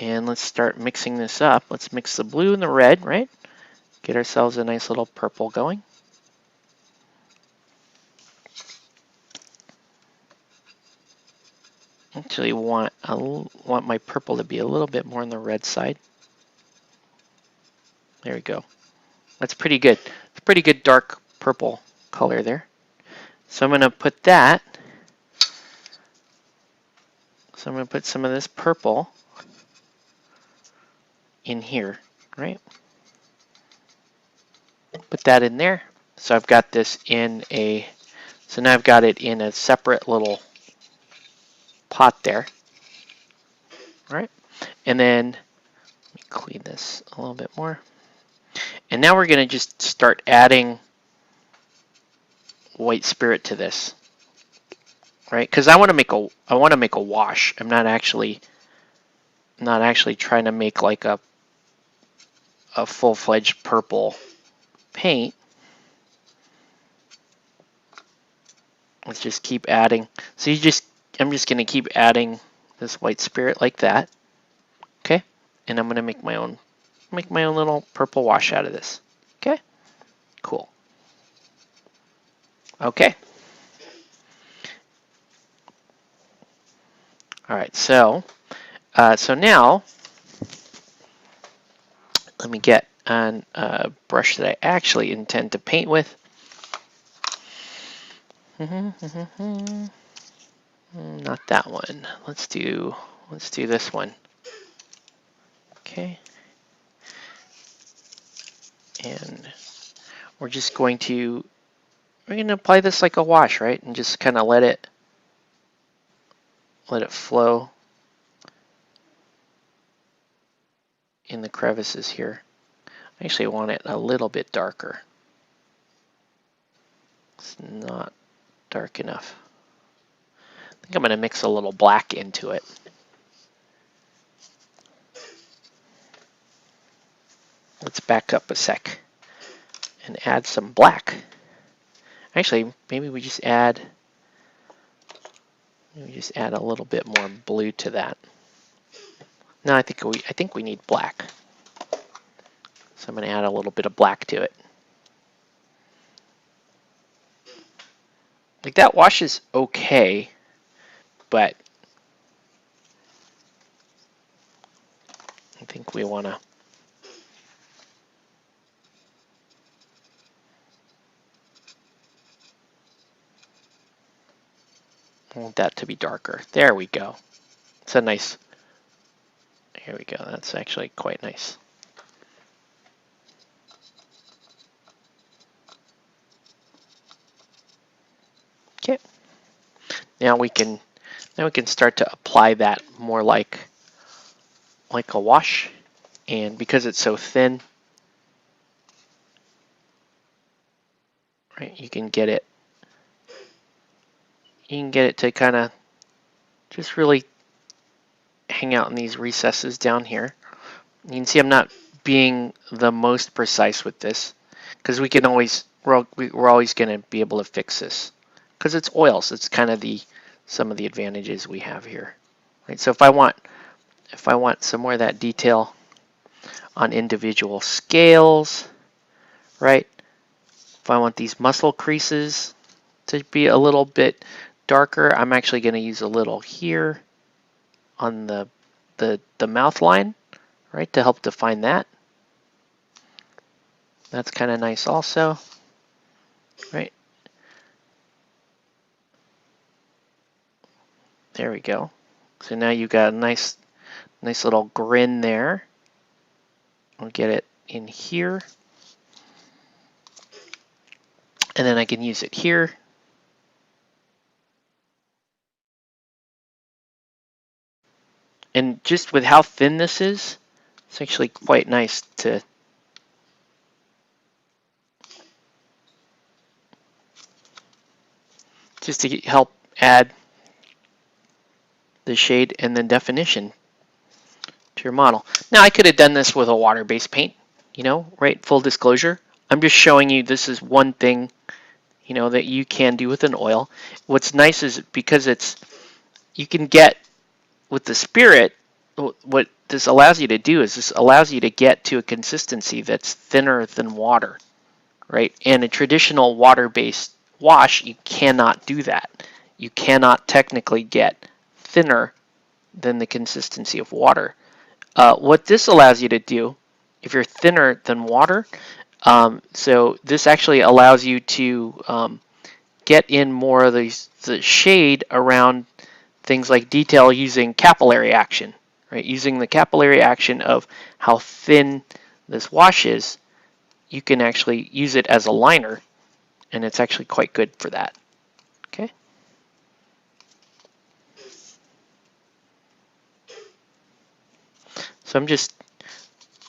And let's start mixing this up. Let's mix the blue and the red, right? Get ourselves a nice little purple going. Actually, I want my purple to be a little bit more on the red side. There we go. That's pretty good. It's a pretty good dark purple color there. So I'm going to put that. So I'm going to put some of this purple in here, right? Put that in there. So I've got this in so now I've got it in a separate little pot there. All right. And then let me clean this a little bit more. And now we're going to just start adding white spirit to this, right? Because I want to make a wash. I'm not actually trying to make like a full-fledged purple paint. Let's just keep adding. So I'm just going to keep adding this white spirit like that. Okay. and I'm going to make my own little purple wash out of this. Okay, cool. Okay. All right, so now let me get on a brush that I actually intend to paint with. Not that one. Let's do this one. Okay. And we're just going to apply this like a wash, right? And just kind of let it flow in the crevices here. I actually want it a little bit darker. It's not dark enough. I think I'm going to mix a little black into it. Let's back up a sec and add some black. Actually, maybe we just add a little bit more blue to that. No, I think we need black. So I'm going to add a little bit of black to it. Like that wash is okay, but I think we want that to be darker. There we go. It's a nice, here we go. That's actually quite nice. Okay. Now we can start to apply that more like a wash, and because it's so thin, right, you can get it to kind of just really hang out in these recesses down here. You can see I'm not being the most precise with this because we can always we're always going to be able to fix this because it's oils. It's kind of some of the advantages we have here, right? So if I want some more of that detail on individual scales, right? If I want these muscle creases to be a little bit darker, I'm actually going to use a little here on the mouth line, right, to help define that. That's kind of nice also, right? There we go. So now you got a nice little grin there. I'll get it in here. And then I can use it here. And just with how thin this is, it's actually quite nice to just to help add the shade and the definition to your model. Now I could have done this with a water-based paint, right? Full disclosure. I'm just showing you this is one thing, that you can do with an oil. What's nice is because you can get with the spirit, what this allows you to do is this allows you to get to a consistency that's thinner than water, right? And a traditional water-based wash, you cannot do that. You cannot technically get thinner than the consistency of water. What this allows you to do, if you're thinner than water, so this actually allows you to get in more of the shade around things like detail using capillary action, right? Using the capillary action of how thin this wash is, you can actually use it as a liner, and it's actually quite good for that. Okay. So I'm just,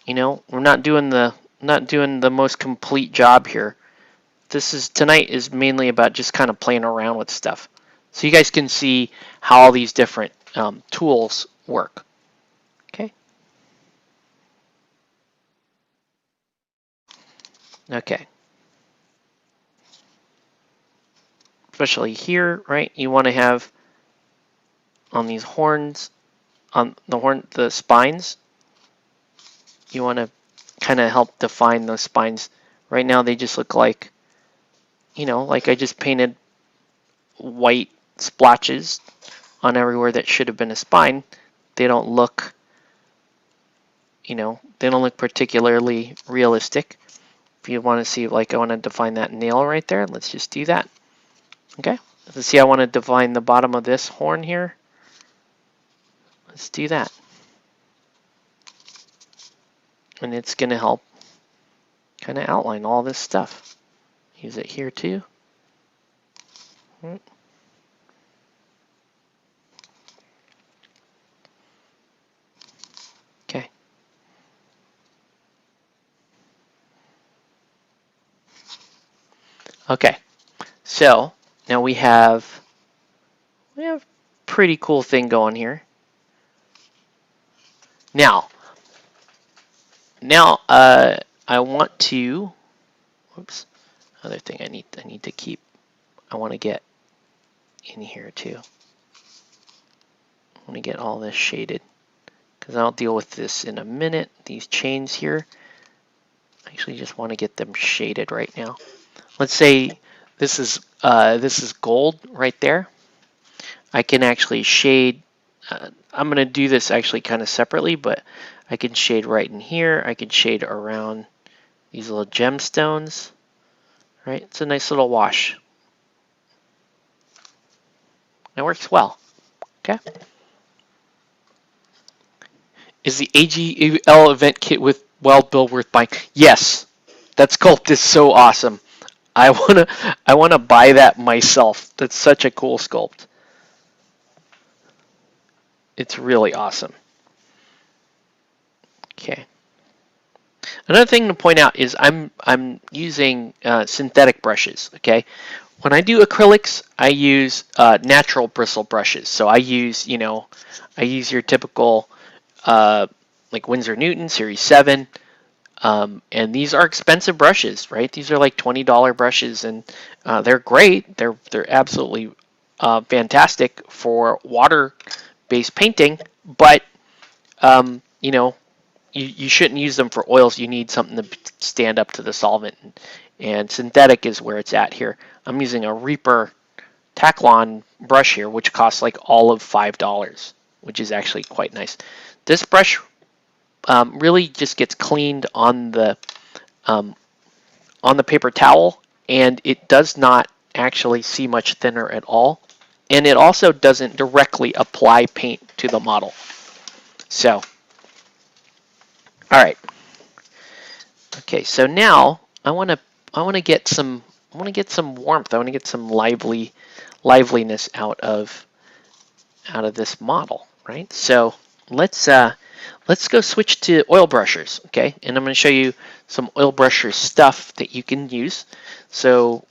we're not doing the most complete job here. Tonight is mainly about just kind of playing around with stuff, so you guys can see how all these different tools work. Okay. Okay. Especially here, right? You want to have on these horns, on the spines, you want to kind of help define those spines. Right now they just look like, like I just painted white splotches on everywhere that should have been a spine. They don't look, they don't look particularly realistic. If you want to see, like I want to define that nail right there, let's just do that. Okay, let's see, I want to define the bottom of this horn here. Let's do that. And it's going to help kind of outline all this stuff. Use it here too. Okay. Okay. So now we have a pretty cool thing going here. Now I want to. Whoops. Other thing I need to keep. I want to get in here too. I want to get all this shaded because I'll deal with this in a minute. These chains here. I actually just want to get them shaded right now. Let's say this is gold right there. I can actually shade. I'm going to do this actually kind of separately, but I can shade right in here. I can shade around these little gemstones. Right? It's a nice little wash. It works well. Okay. Is the AGL event kit with Wild Bill worth buying? Yes. That sculpt is so awesome. I wanna buy that myself. That's such a cool sculpt. It's really awesome. Okay. Another thing to point out is I'm using synthetic brushes. Okay. When I do acrylics, I use natural bristle brushes. So I use your typical like Winsor Newton Series 7. And these are expensive brushes, right? These are like $20 brushes, and they're great. They're absolutely fantastic for water-based painting, but you shouldn't use them for oils. You need something to stand up to the solvent, and synthetic is where it's at here. I'm using a Reaper Taklon brush here, which costs like all of $5, which is actually quite nice. This brush really just gets cleaned on the paper towel, and it does not actually see much thinner at all. And it also doesn't directly apply paint to the model. So, all right. Okay, so now I want to get some warmth. I want to get some liveliness out of this model, right? So let's go switch to oil brushers, okay? And I'm going to show you some oil brusher stuff that you can use. So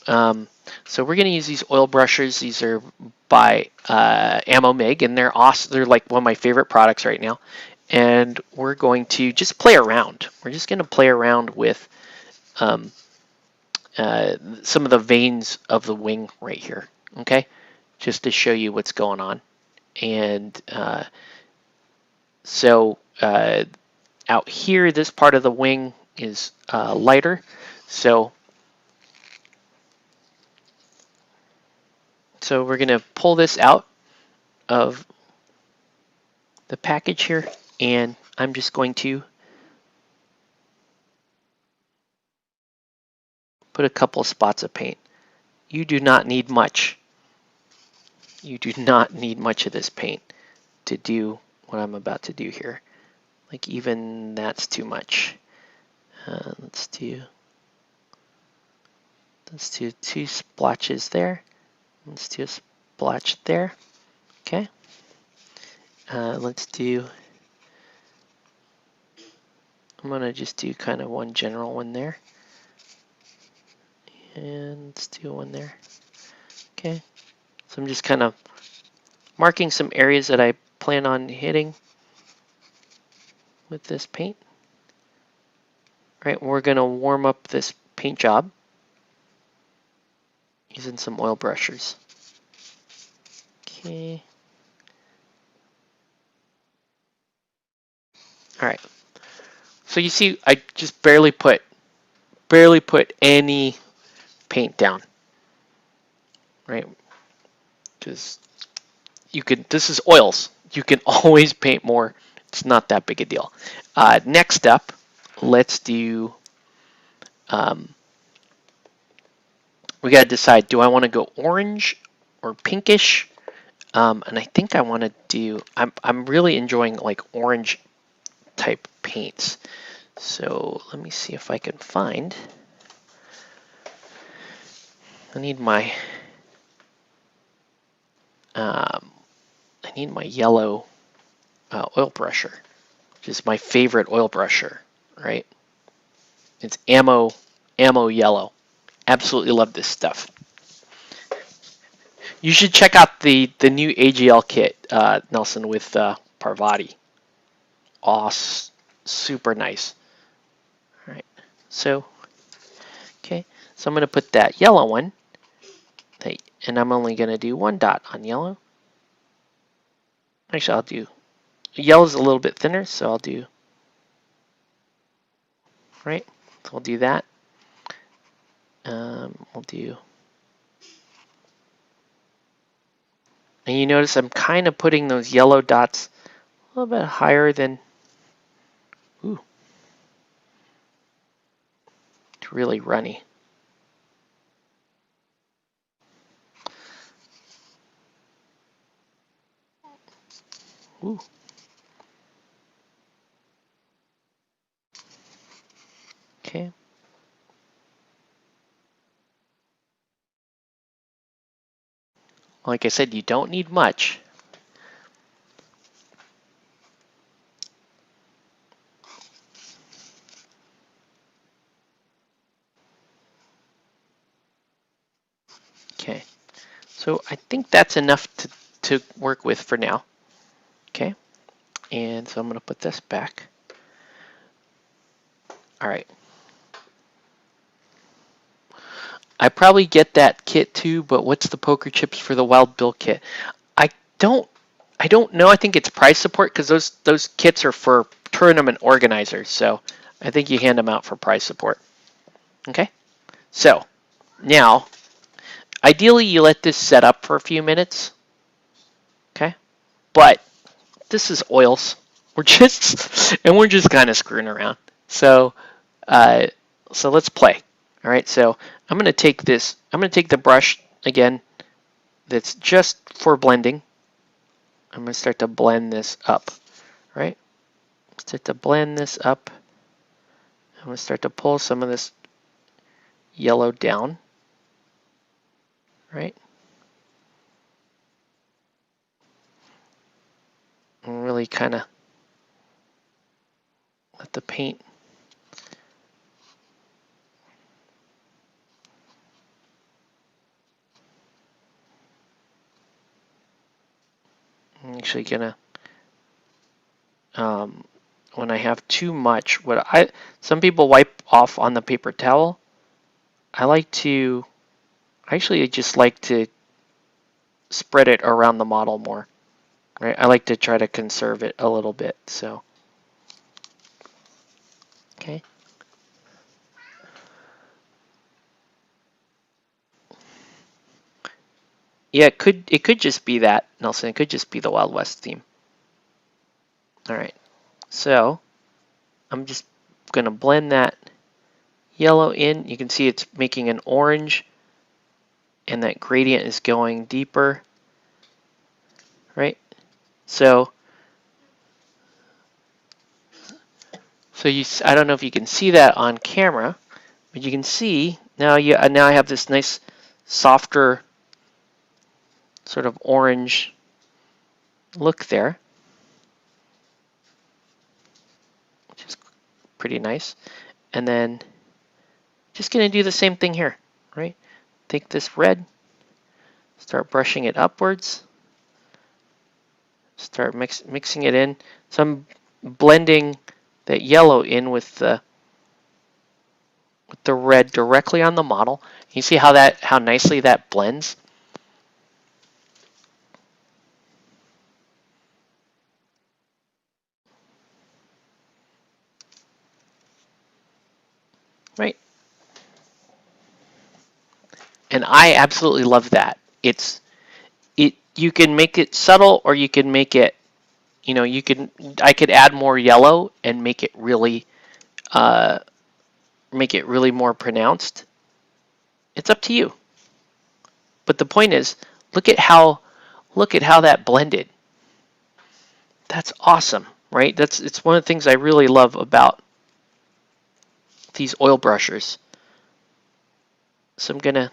so we're going to use these oil brushers. These are by Ammo Mig, and they're awesome. They're like one of my favorite products right now. And we're going to just play around. We're just going to play around with some of the veins of the wing right here, okay? Just to show you what's going on. And so out here, this part of the wing is lighter. So we're going to pull this out of the package here, and I'm just going to put a couple spots of paint. You do not need much. You do not need much of this paint to do what I'm about to do here. Like even that's too much. Let's do 2 splotches there. Let's do a splotch there. Okay. Let's do. I'm gonna just do kind of one general one there, and let's do one there. Okay. So I'm just kind of marking some areas that I plan on hitting with this paint. Right, we're going to warm up this paint job using some oil brushers. Okay. All right. So you see, I just barely put any paint down, right? Because you can. This is oils. You can always paint more. It's not that big a deal. Next up, let's do. We got to decide. Do I want to go orange or pinkish? And I think I want to do. I'm really enjoying like orange type paints. So let me see if I can find. I need my. I need my yellow oil brusher, which is my favorite oil brusher. Right? It's ammo yellow. Absolutely love this stuff. You should check out the new AGL kit, Nelson, with Parvati. Awesome, super nice. All right, so okay, so I'm gonna put that yellow one, and I'm only gonna do one dot on yellow. Actually, I'll do yellow's a little bit thinner, so I'll do right. So we'll do that. We'll do, and you notice I'm kind of putting those yellow dots a little bit higher than. Ooh, it's really runny. Ooh. Okay. Like I said, you don't need much. Okay, so I think that's enough to work with for now. Okay, and so I'm going to put this back. All right. I probably get that kit too, but what's the poker chips for the Wild Bill kit? I don't I don't know. I think it's prize support because those kits are for tournament organizers. So I think you hand them out for prize support. Okay. So now, ideally, you let this set up for a few minutes. Okay. But this is oils. We're just kind of screwing around. So uh, so let's play. All right. So I'm gonna take this. I'm gonna take the brush again. That's just for blending. I'm gonna start to blend this up. Right. Start to blend this up. I'm gonna start to pull some of this yellow down. Right. And really kind of let the paint. I'm actually gonna when I have too much, some people wipe off on the paper towel. I actually just like to spread it around the model more. Right? I like to try to conserve it a little bit. So okay. Yeah, it could just be that, Nelson. It could just be the Wild West theme. All right. So I'm just gonna blend that yellow in. You can see it's making an orange, and that gradient is going deeper. Right. So I don't know if you can see that on camera, but you can see now. Now I have this nice, softer, sort of orange look there, which is pretty nice. And then just gonna do the same thing here, right? Take this red, start brushing it upwards, start mixing it in. So I'm blending that yellow in with the red directly on the model. You see how nicely that blends? right? And I absolutely love that. You can make it subtle, or you can make it, I could add more yellow and uh, make it really more pronounced. It's up to you. But the point is, look at how that blended. That's awesome, right? It's one of the things I really love about these oil brushers. So now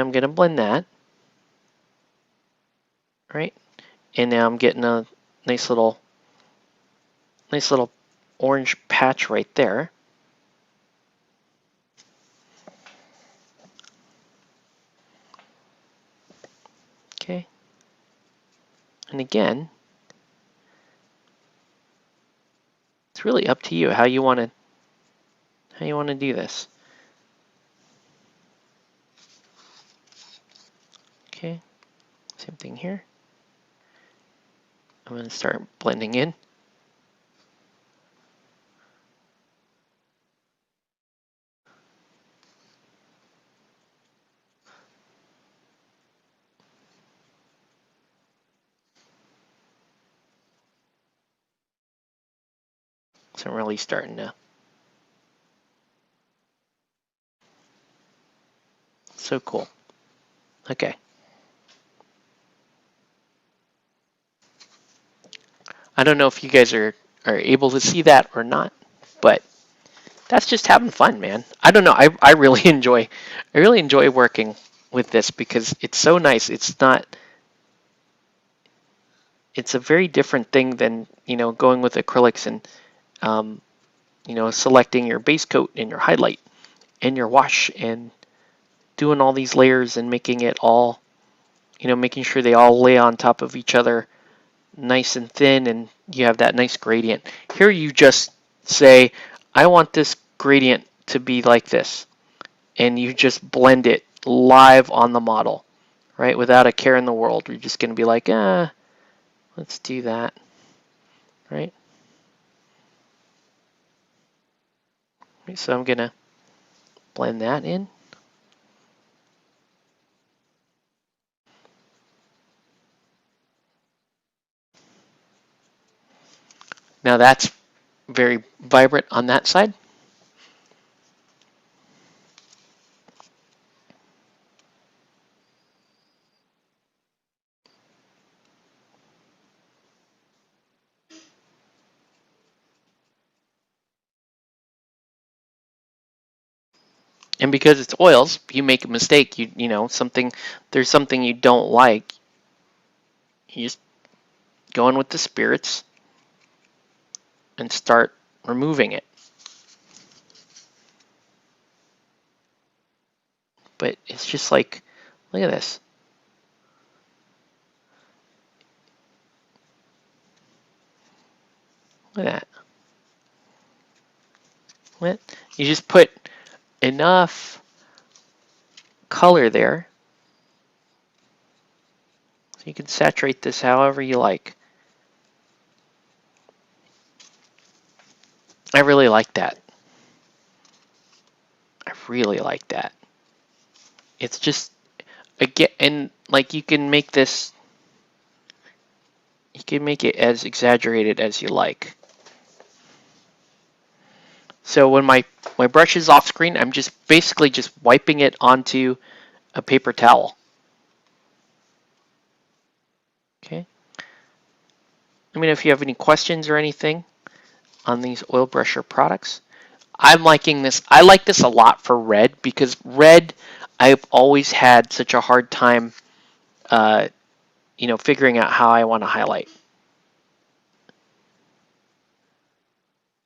I'm gonna blend that, right? And now I'm getting a nice little orange patch right there. Okay. And again, it's really up to you how you want to do this. Okay. Same thing here. I'm going to start blending in. So I'm really starting to. So cool. Okay. I don't know if you guys are able to see that or not, but that's just having fun, man. I don't know. I really enjoy working with this because it's so nice. It's a very different thing than, going with acrylics and, um, selecting your base coat and your highlight and your wash and doing all these layers and making it all, making sure they all lay on top of each other nice and thin, and you have that nice gradient. Here you just say, I want this gradient to be like this, and you just blend it live on the model, right? Without a care in the world. You're just going to be like, let's do that, right? So I'm going to blend that in. Now that's very vibrant on that side. And because it's oils, you make a mistake. There's something you don't like. You just go in with the spirits and start removing it. But it's just like, look at this. Look at that. What? You just put enough color there so you can saturate this however you like. I really like that. I really like that. It's just, again, and like you can make it as exaggerated as you like. So when my brush is off screen, I'm just basically just wiping it onto a paper towel. Okay. Let me know if you have any questions or anything on these oil brusher products. I'm liking this. I like this a lot for red because red, I've always had such a hard time, figuring out how I want to highlight.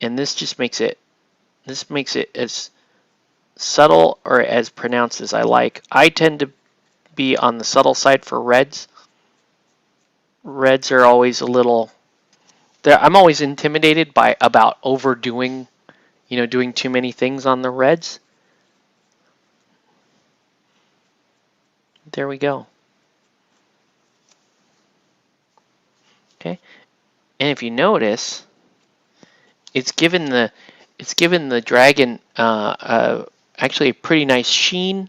And this just makes it as subtle or as pronounced as I like. I tend to be on the subtle side for reds. Reds are always a little. I'm always intimidated about overdoing, doing too many things on the reds. There we go. Okay, and if you notice, it's given it's given the dragon actually a pretty nice sheen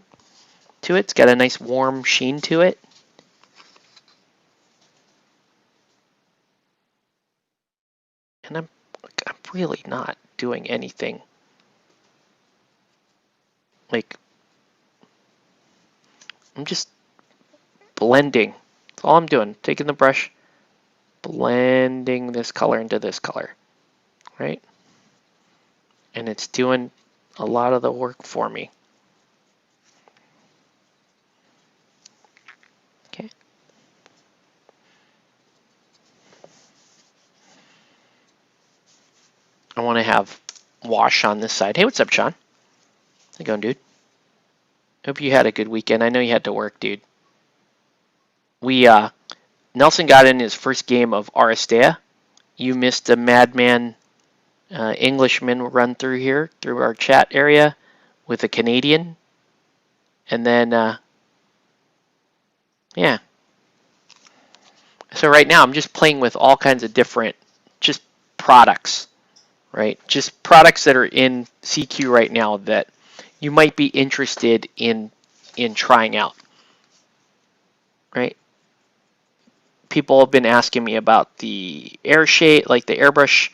to it. It's got a nice warm sheen to it. And I'm really not doing anything. Like, I'm just blending. That's all I'm doing. Taking the brush, blending this color into this color, right? And it's doing a lot of the work for me. Okay. I want to have wash on this side. Hey, what's up, Sean? How's it going, dude? Hope you had a good weekend. I know you had to work, dude. Nelson got in his first game of Aristea. You missed a Madman Englishman run through here, through our chat area with a Canadian. And then, yeah. So right now I'm just playing with all kinds of different just products, right? Just products that are in CQ right now that you might be interested in trying out, right? People have been asking me about the air shade, like the airbrush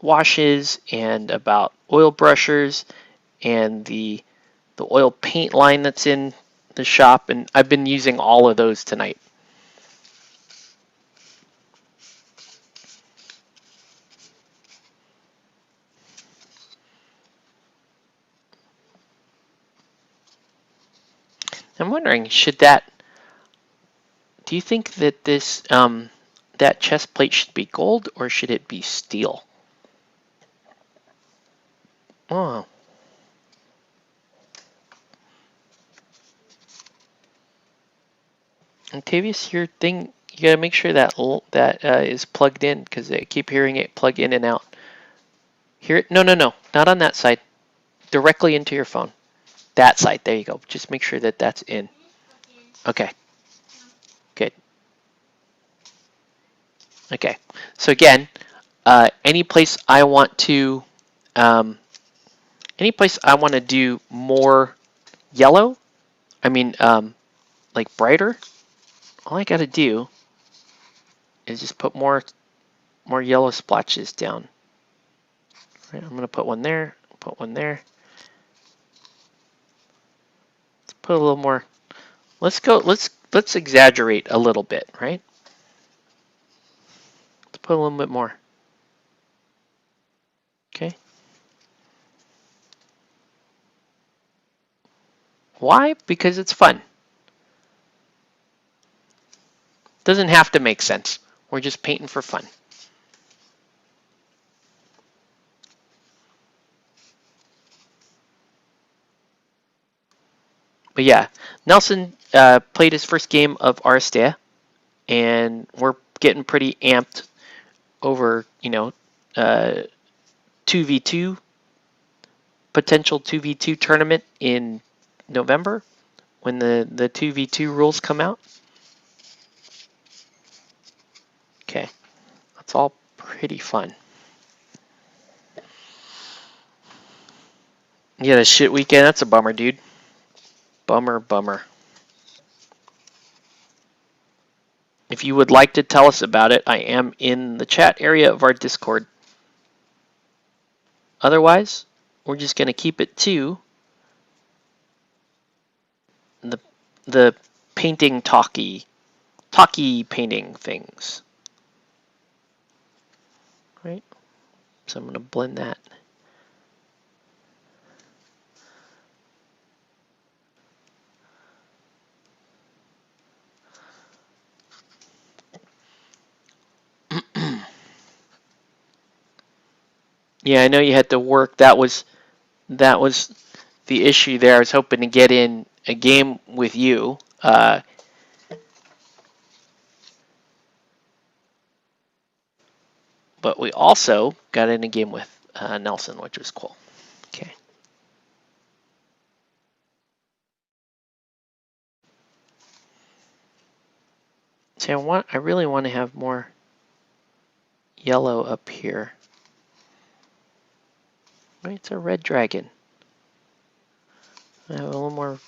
washes, and about oil brushers and the oil paint line that's in the shop, and I've been using all of those tonight. I'm wondering, do you think that this that chest plate should be gold or should it be steel? Oh, Octavius, your thing, you gotta make sure that is plugged in, because I keep hearing it plug in and out. Here, no, not on that side. Directly into your phone. That side. There you go. Just make sure that that's in. Okay. Good. Okay. So again, any place I want to do more yellow, I mean, like brighter, all I gotta do is just put more yellow splotches down. Right, I'm gonna put one there, put one there. Let's put a little more. Let's exaggerate a little bit, right? Let's put a little bit more. Okay. Why? Because it's fun. Doesn't have to make sense. We're just painting for fun. But yeah, Nelson played his first game of Aristea, and we're getting pretty amped over, 2v2, potential 2v2 tournament in November when the 2v2 rules come out. Okay, that's all pretty fun. You had a shit weekend? That's a bummer, dude. Bummer. If you would like to tell us about it, I am in the chat area of our Discord. Otherwise, we're just going to keep it to the painting talky painting things. Right? So I'm going to blend that. Yeah, I know you had to work. That was the issue there. I was hoping to get in a game with you. But we also got in a game with Nelson, which was cool. Okay. See, I really want to have more yellow up here. Right, it's a red dragon. I have a little more.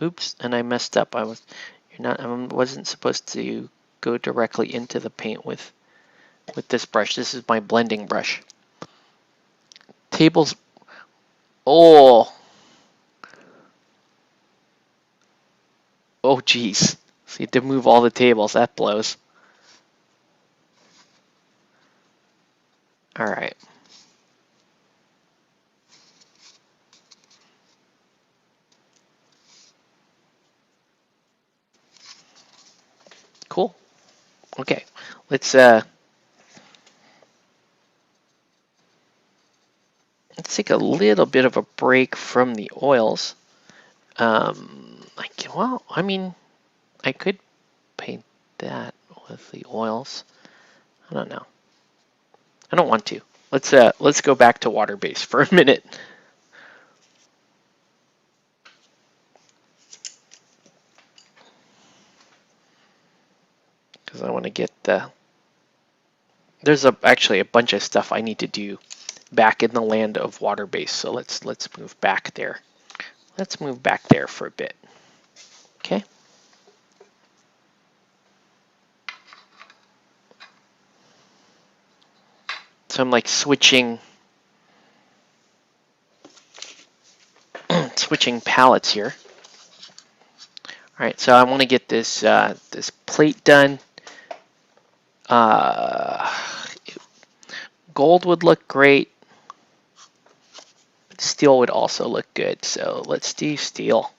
Oops, and I messed up. I wasn't supposed to go directly into the paint with this brush. This is my blending brush. Tables. Oh. Oh, geez. So you have to move all the tables. That blows. All right. Cool. Okay. Let's take a little bit of a break from the oils. Well, I mean, I could paint that with the oils. I don't know. I don't want to. Let's go back to water base for a minute. Because I want to get the. There's actually a bunch of stuff I need to do back in the land of water base. So let's move back there. Let's move back there for a bit. Okay. So I'm like switching switching palettes here. All right, so I want to get this this plate done. Gold would look great. Steel would also look good. So let's do steel.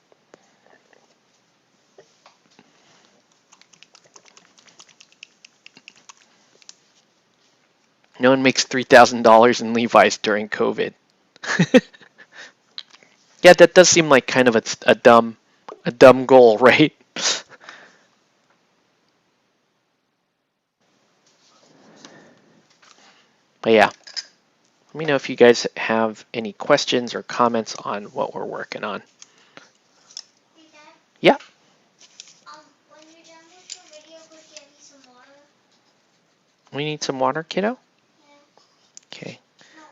No one makes $3,000 in Levi's during COVID. Yeah, that does seem like kind of a dumb goal, right? But yeah, let me know if you guys have any questions or comments on what we're working on. Hey, Dad. Yeah. When you're done with your video, could you get me some water? We need some water, kiddo? Yeah. Okay. No,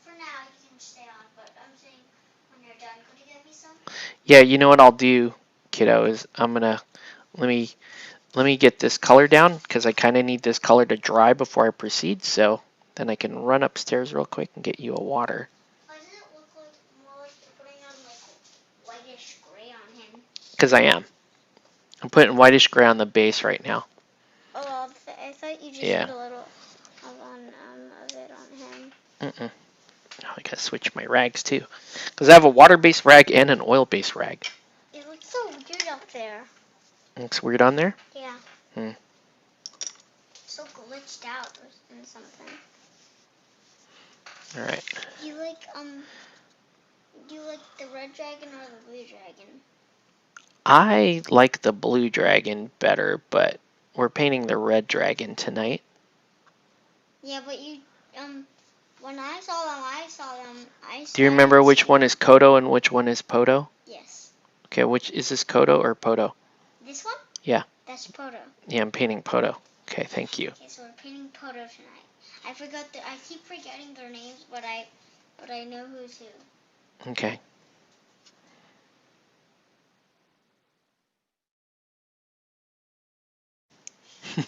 for now you can stay on, but I'm saying when you're done, could you get me some? Yeah, you know what I'll do, kiddo, is I'm gonna let me get this color down because I kind of need this color to dry before I proceed. So then I can run upstairs real quick and get you a water. Why does it look like more like you're putting on like whitish gray on him? Because I am. I'm putting whitish gray on the base right now. Oh, I thought you just Yeah. put a little of it on him. Mm-mm. Oh, I gotta switch my rags too, because I have a water-based rag and an oil-based rag. It looks so weird up there. Looks weird on there. Yeah. Hmm. So glitched out or something. All right. Do you like the red dragon or the blue dragon? I like the blue dragon better, but we're painting the red dragon tonight. Yeah, but when I saw them. Do you remember which one is Kodo and which one is Podo? Yes. Okay, which is this, Kodo or Podo? This one? Yeah. That's Poto. Yeah, I'm painting Podo. Okay, thank you. Okay, so we're painting Poto tonight. I keep forgetting their names, but I know who's who. Okay. Why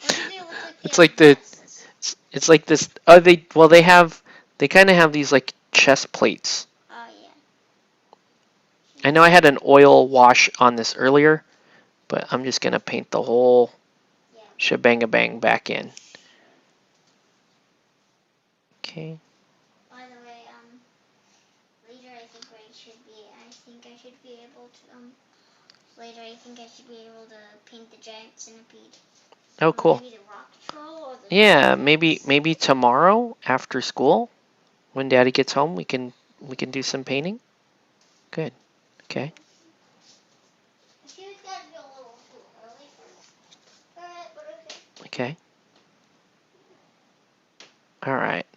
do they look like It's like it's like this. Oh, they kind of have these like chest plates. Oh yeah. I know I had an oil wash on this earlier, but I'm just gonna paint the whole shebang-a-bang back in. Okay. By the way, later I think I should be able to later I think I should be able to paint the giant centipede. Oh, cool. Maybe the rock troll or the Yeah, maybe tomorrow after school, when Daddy gets home, we can do some painting. Good. Okay. I feel like that'd be a little too early for it, but okay. Okay. All right.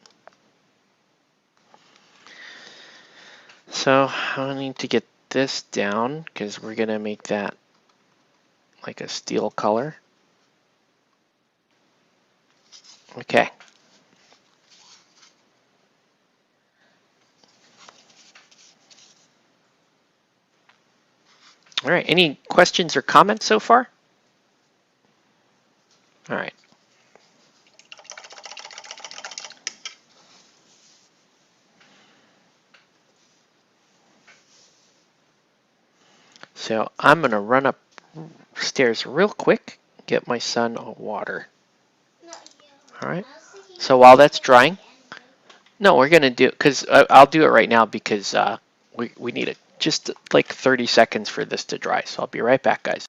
So I need to get this down because we're gonna make that like a steel color. Okay. All right, any questions or comments so far? All right. So I'm gonna run upstairs real quick, get my son a water. All right. So while that's drying, no, we're gonna do it because I'll do it right now because we need it just like 30 seconds for this to dry. So I'll be right back, guys.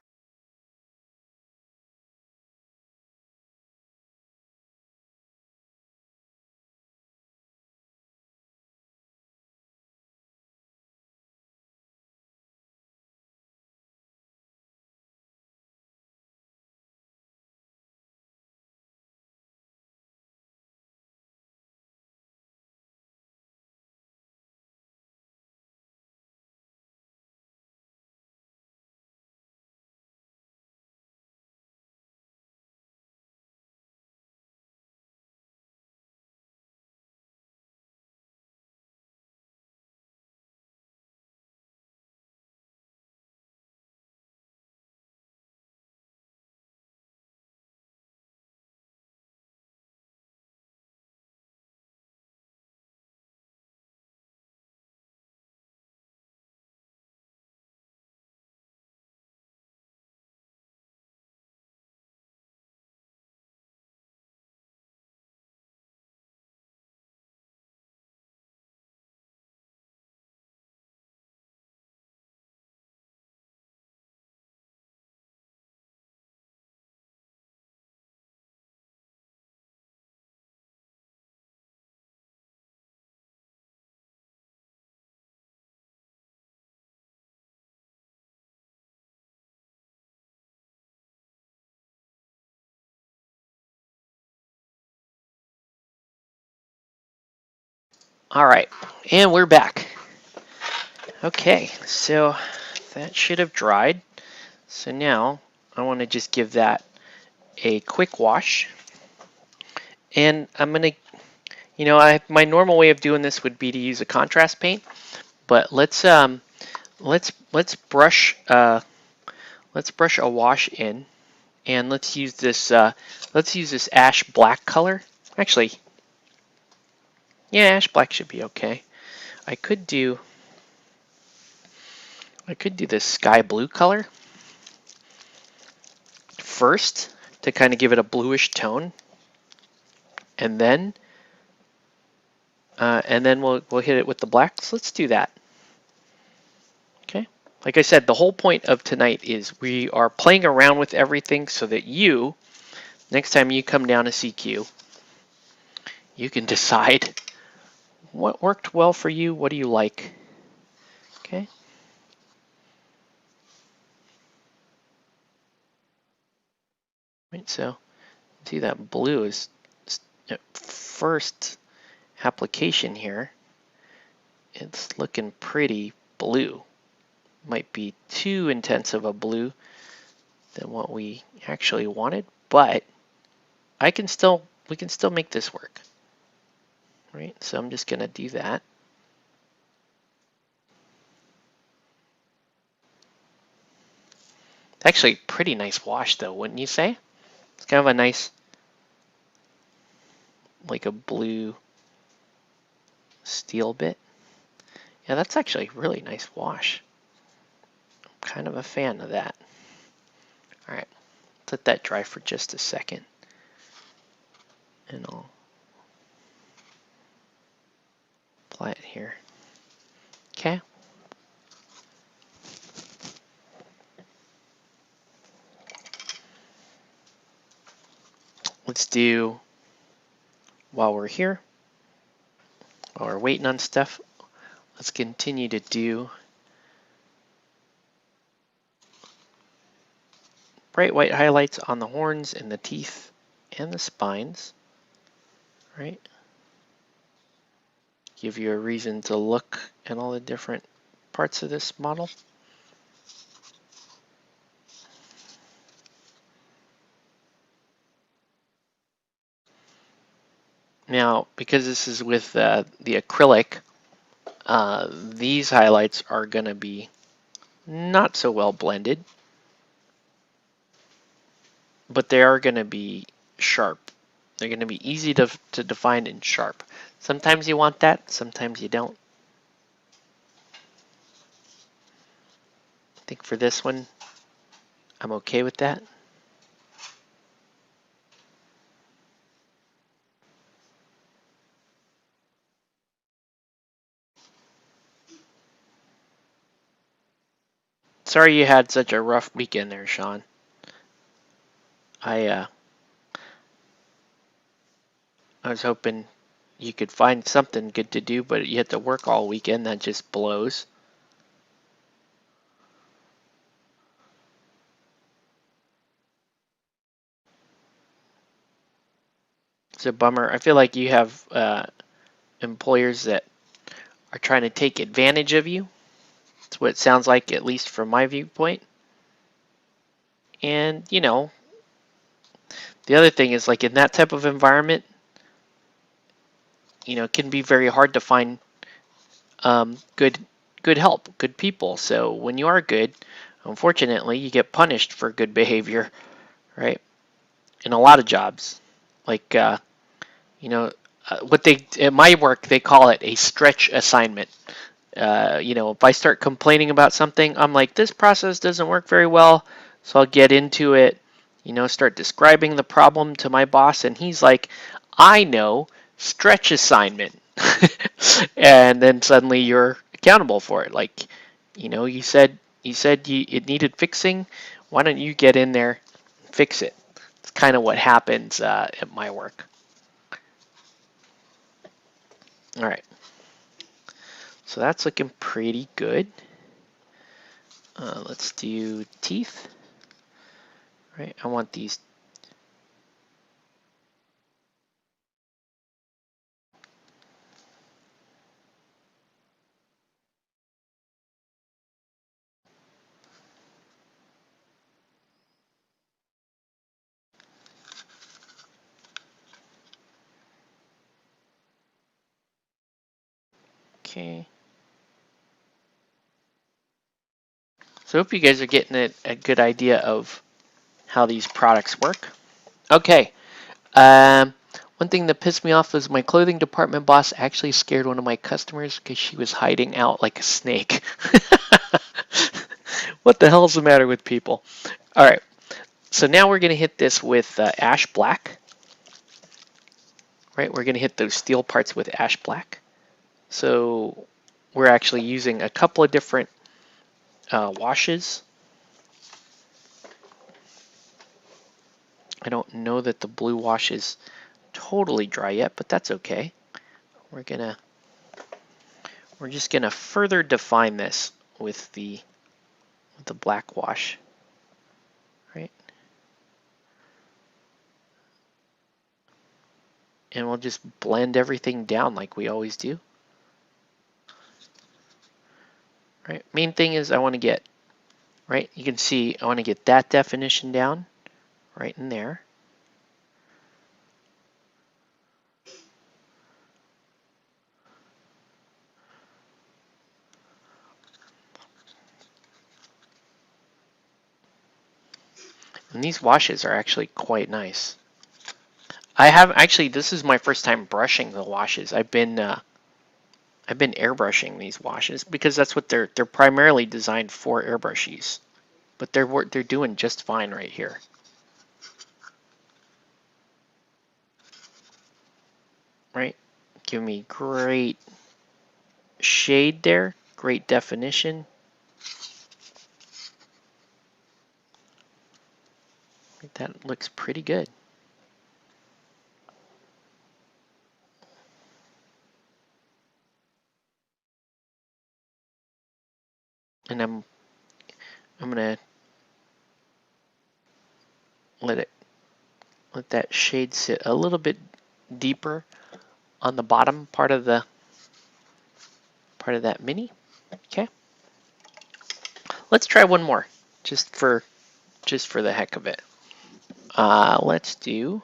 All right, and we're back. Okay, so that should have dried. So now I want to just give that a quick wash. And I'm going to, my normal way of doing this would be to use a contrast paint, but let's brush a wash in, and let's use this ash black color. Actually, yeah, ash black should be okay. I could do this sky blue color first to kind of give it a bluish tone, and then we'll hit it with the black. So let's do that. Okay. Like I said, the whole point of tonight is we are playing around with everything so that you, next time you come down to CQ, you can decide what worked well for you, what do you like. Okay. Right, so see that blue is first application here. It's looking pretty blue. Might be too intense of a blue than what we actually wanted, but we can still make this work. Right, so I'm just gonna do that. Actually, pretty nice wash though, wouldn't you say? It's kind of a nice, like a blue steel bit. Yeah, that's actually a really nice wash. I'm kind of a fan of that. All right, let that dry for just a second, and I'll apply it here. Okay. Let's do, while we're here, while we're waiting on stuff, let's continue to do bright white highlights on the horns and the teeth and the spines, right? Give you a reason to look at all the different parts of this model. Now, because this is with the acrylic, these highlights are going to be not so well blended, but they are going to be sharp. They're going to be easy to define and sharp. Sometimes you want that, sometimes you don't. I think for this one, I'm okay with that. Sorry you had such a rough weekend there, Sean. I I was hoping you could find something good to do, but you had to work all weekend. That just blows. It's a bummer. I feel like you have employers that are trying to take advantage of you. That's what it sounds like, at least from my viewpoint. And, you know, the other thing is like in that type of environment, you know, it can be very hard to find good help, good people. So when you are good, unfortunately, you get punished for good behavior, right? In a lot of jobs, like you know, what they at my work they call it a stretch assignment. You know, if I start complaining about something, I'm like, this process doesn't work very well, so I'll get into it, you know, start describing the problem to my boss, and he's like, I know, stretch assignment. And then suddenly you're accountable for it. Like, you know, you said it needed fixing. Why don't you get in there and fix it? It's kind of what happens at my work. All right, so that's looking pretty good. Let's do teeth. Right, I want these. Okay. So I hope you guys are getting a good idea of how these products work. Okay. Um, One thing that pissed me off was my clothing department boss actually scared one of my customers because she was hiding out like a snake. What the hell's the matter with people? All right. So now we're going to hit this with ash black. Right. We're going to hit those steel parts with ash black. So we're actually using a couple of different washes. I don't know that the blue wash is totally dry yet, but that's okay. We're just gonna further define this with the black wash, right? And we'll just blend everything down like we always do. Right? Main thing is I want to get, right? You can see I want to get that definition down right in there. And these washes are actually quite nice. I have actually, this is my first time brushing the washes. I've been airbrushing these washes because that's what they're primarily designed for, airbrush use. But they're doing just fine right here. Right? Give me great shade there, great definition. That looks pretty good. And I'm gonna let it let that shade sit a little bit deeper on the bottom part of that mini. Okay. Let's try one more, just for the heck of it. Let's do.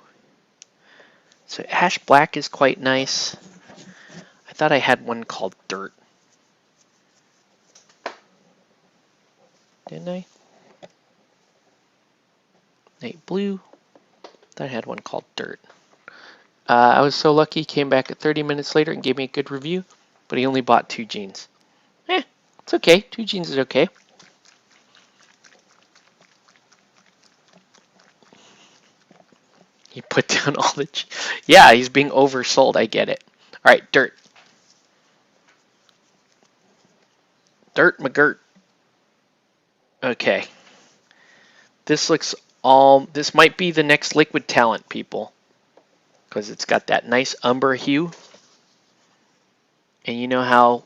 So ash black is quite nice. I thought I had one called dirt. didn't I? Night blue. I had one called dirt. I was so lucky he came back at 30 minutes later and gave me a good review, but he only bought 2 jeans. It's okay. 2 jeans is okay. He put down all the... Yeah, he's being oversold. I get it. All right, dirt. Dirt McGirt. Okay. This looks all... This might be the next Liquid Talent, people. Because it's got that nice umber hue. And you know how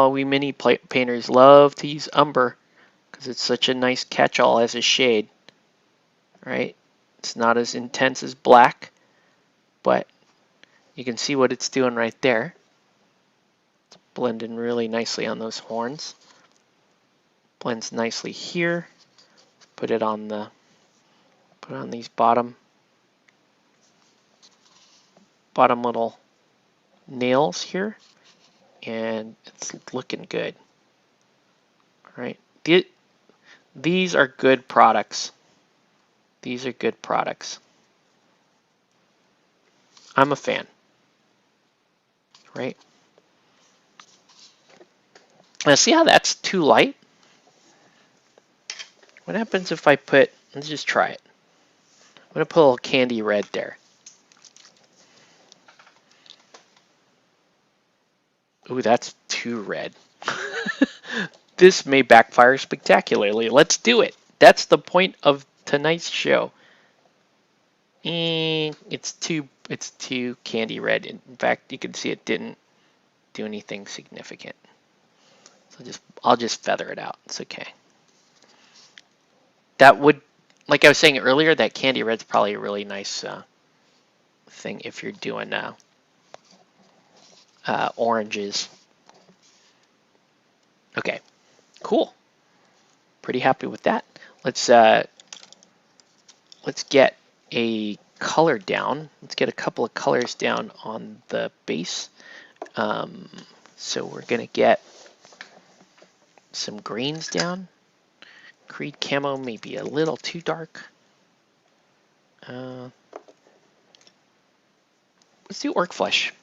we mini painters love to use umber. Because it's such a nice catch-all as a shade. Right? It's not as intense as black. But you can see what it's doing right there. It's blending really nicely on those horns. Blends nicely here. Put it on these bottom little nails here, and it's looking good. All right, these are good products. These are good products. I'm a fan. Right? Now see how that's too light? What happens if I put, let's just try it. I'm going to put a little candy red there. Ooh, that's too red. This may backfire spectacularly. Let's do it. That's the point of tonight's show. It's too candy red. In fact, you can see it didn't do anything significant. So I'll just feather it out. It's okay. That would, like I was saying earlier, that candy red's probably a really nice thing if you're doing oranges. Okay, cool. Pretty happy with that. Let's get a color down. Let's get a couple of colors down on the base. So we're gonna get some greens down. Creed camo may be a little too dark. Let's do orc flesh.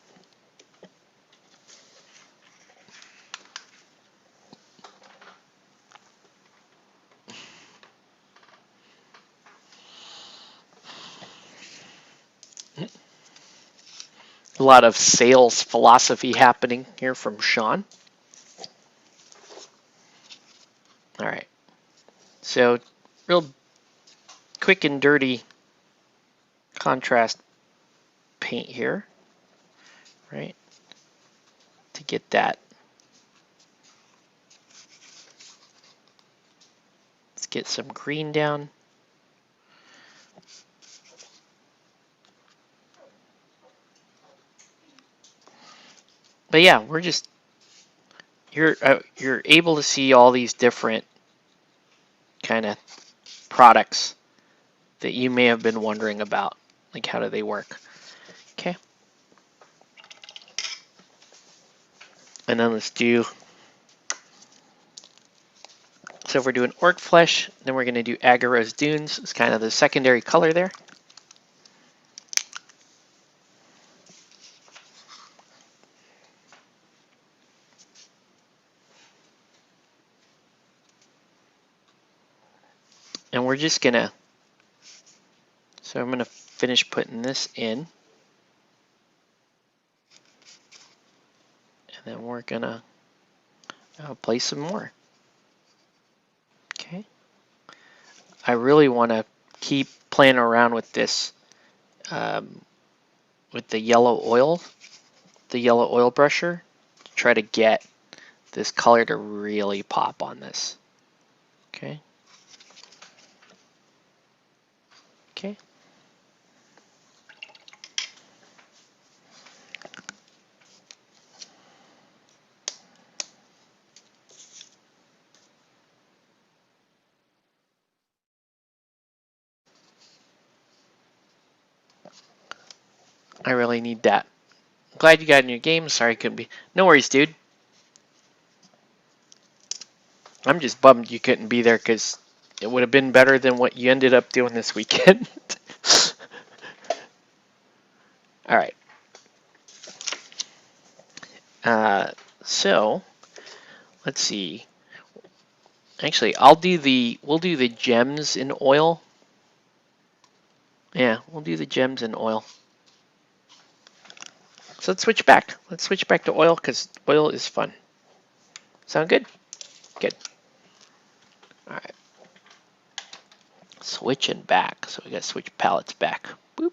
A lot of sales philosophy happening here from Sean. All right. So real quick and dirty contrast paint here, right? To get that. Let's get some green down. But yeah, we're just you're able to see all these different kind of products that you may have been wondering about, like how do they work. Okay. And then let's do, so if we're doing orc flesh, then we're going to do Agaro's Dunes. It's kind of the secondary color there. And we're just going to, so I'm going to finish putting this in. And then we're going to place some more. Okay. I really want to keep playing around with this, with the yellow oil brusher, to try to get this color to really pop on this. Okay. Okay. I really need that. Glad you got in your game. Sorry I couldn't be. No worries, dude. I'm just bummed you couldn't be there because it would have been better than what you ended up doing this weekend. All right. So let's see. Actually, we'll do the gems in oil. Yeah, we'll do the gems in oil. So let's switch back. Let's switch back to oil because oil is fun. Sound good? Good. All right. Switching back. So we got to switch palettes back. Boop.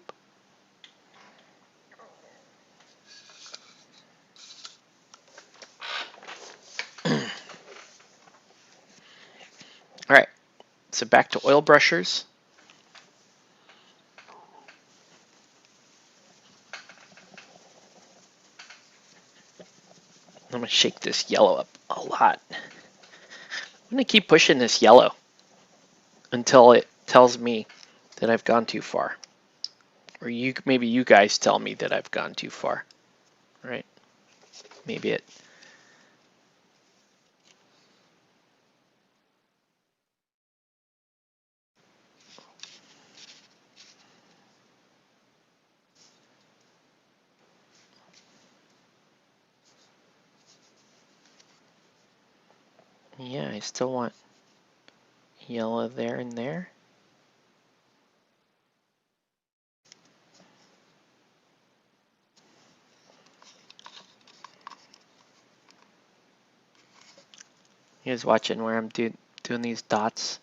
All right. So back to oil brushers. I'm going to shake this yellow up a lot. I'm going to keep pushing this yellow until it tells me that I've gone too far. Or maybe you guys tell me that I've gone too far. Right? Maybe it. Yeah, I still want yellow there and there. You guys watching where I'm doing these dots?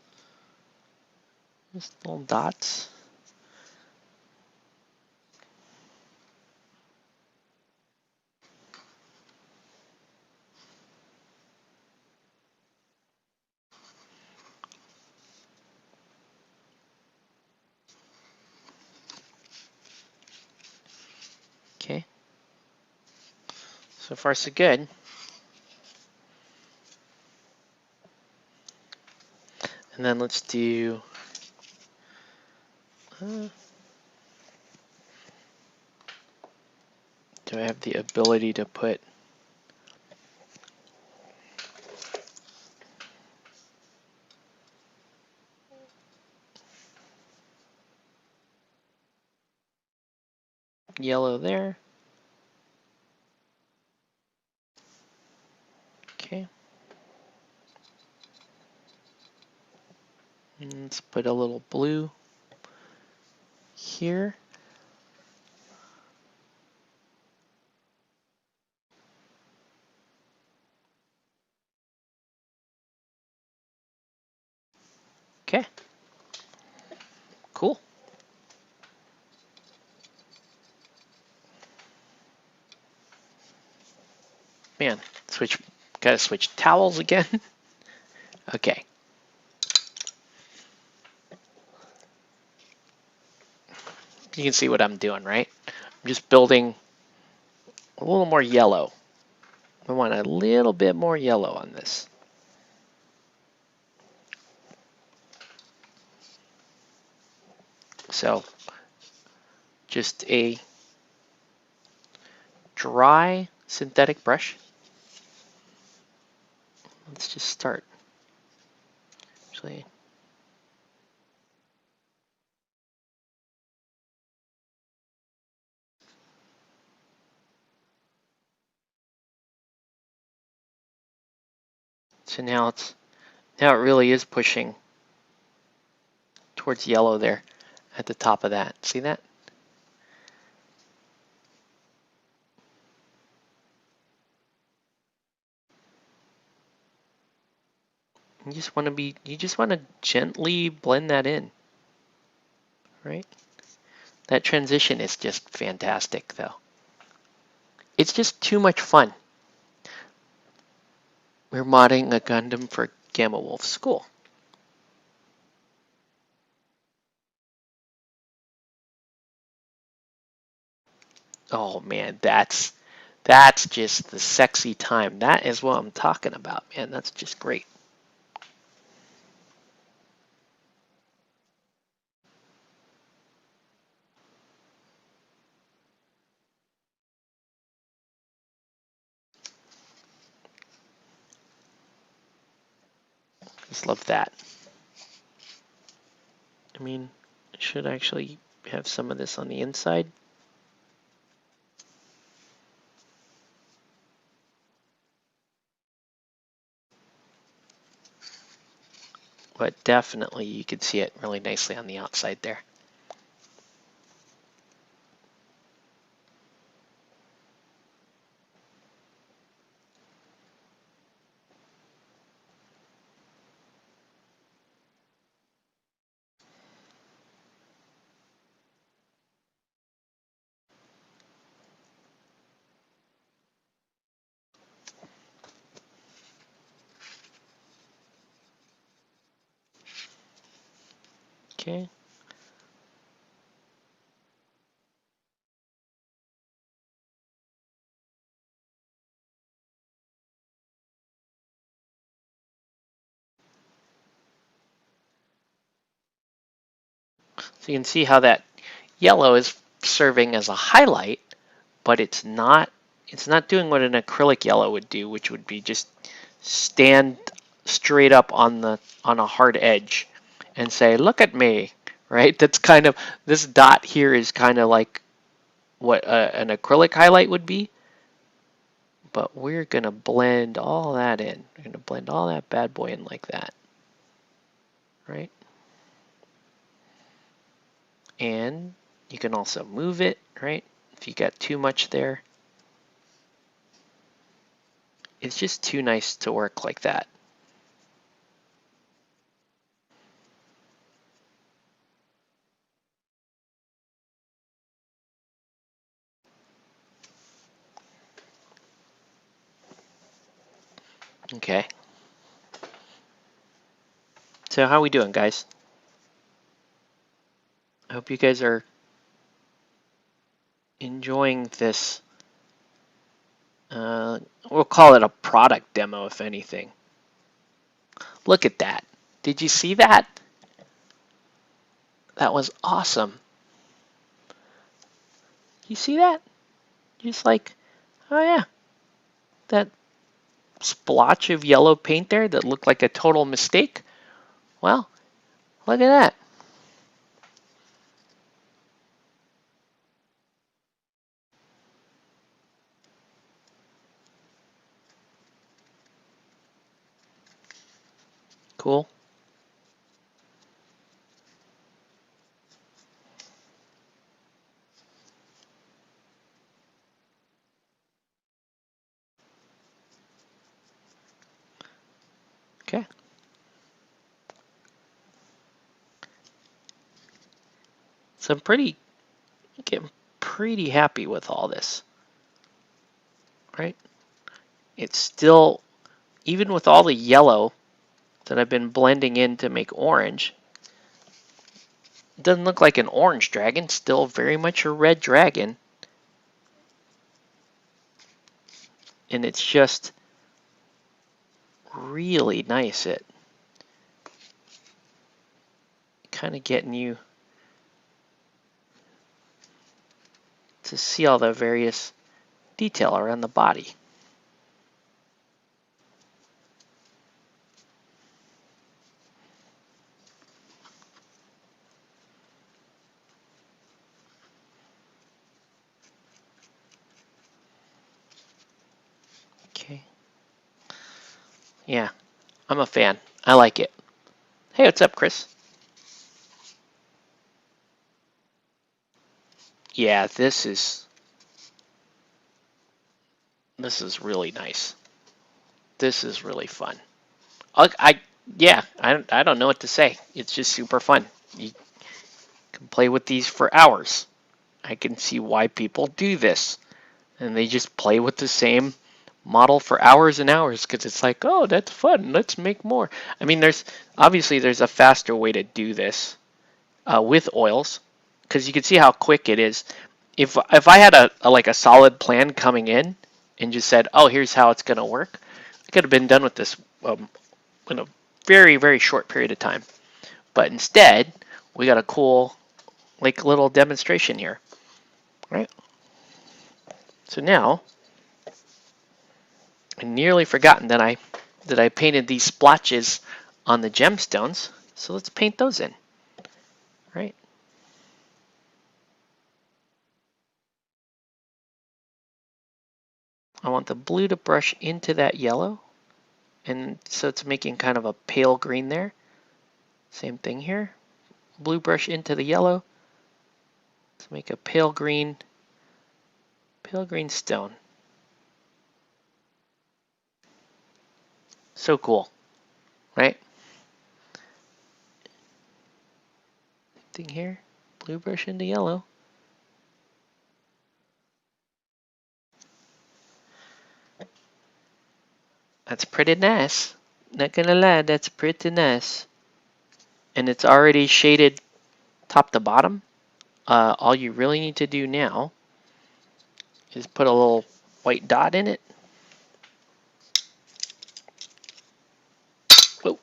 Just little dots. Okay. So far so good. And then let's do do I have the ability to put yellow there? Okay. And let's put a little blue here. Okay. Cool. Man, gotta switch towels again. Okay. You can see what I'm doing, right? I'm just building a little more yellow. I want a little bit more yellow on this. So just a dry synthetic brush. Let's just start. Actually, so now it really is pushing towards yellow there at the top of that. See that? You just want to gently blend that in, right? That transition is just fantastic though. It's just too much fun. We're modding a Gundam for Gamma Wolf School. Oh man, that's just the sexy time. That is what I'm talking about, man. That's just great. Just love that. I mean, I should actually have some of this on the inside. But definitely you can see it really nicely on the outside there. Okay. So you can see how that yellow is serving as a highlight, but it's not doing what an acrylic yellow would do, which would be just stand straight up on a hard edge and say, "Look at me." Right? That's kind of this dot here is kind of like what an acrylic highlight would be, but we're going to blend all that in. We're going to blend all that bad boy in like that, right? And you can also move it, right? If you got too much there, it's just too nice to work like that. Okay. So how are we doing, guys? I hope you guys are enjoying this. We'll call it a product demo, if anything. Look at that. Did you see that? That was awesome. You see that? Just like, oh yeah, that splotch of yellow paint there that looked like a total mistake. Well, look at that. Cool. Okay. So I'm getting pretty happy with all this, right? It's still, even with all the yellow that I've been blending in to make orange, it doesn't look like an orange dragon, still very much a red dragon. And it's just really nice at kind of getting you to see all the various detail around the body. Okay. Yeah, I'm a fan. I like it. Hey, what's up, Chris? Yeah, this is really nice. This is really fun. I don't know what to say. It's just super fun. You can play with these for hours. I can see why people do this, and they just play with the same model for hours and hours because it's like, oh, that's fun. Let's make more. I mean, there's a faster way to do this with oils because you can see how quick it is. If I had a solid plan coming in and just said, oh, here's how it's gonna work, I could have been done with this in a very, very short period of time. But instead, we got a cool like little demonstration here, right? So now I nearly forgotten that I painted these splotches on the gemstones. So let's paint those in, right? I want the blue to brush into that yellow. And so it's making kind of a pale green there. Same thing here. Blue brush into the yellow. Let's make a pale green stone. So cool, right? Thing here. Blue brush into yellow. That's pretty nice. Not gonna lie, that's pretty nice. And it's already shaded top to bottom. All you really need to do now is put a little white dot in it. Whoa.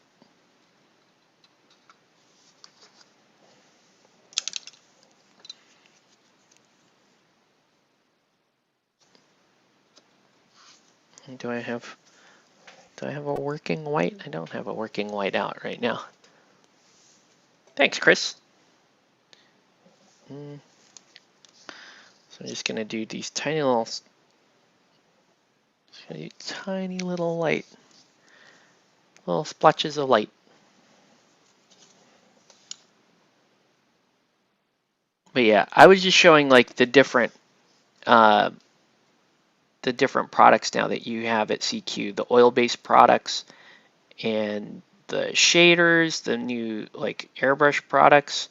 Do I have a working white? I don't have a working white out right now. Thanks, Chris. So I'm just gonna do these tiny little light, little splotches of light. But yeah, I was just showing like the different products now that you have at CQ, the oil-based products and the shaders, the new like airbrush products.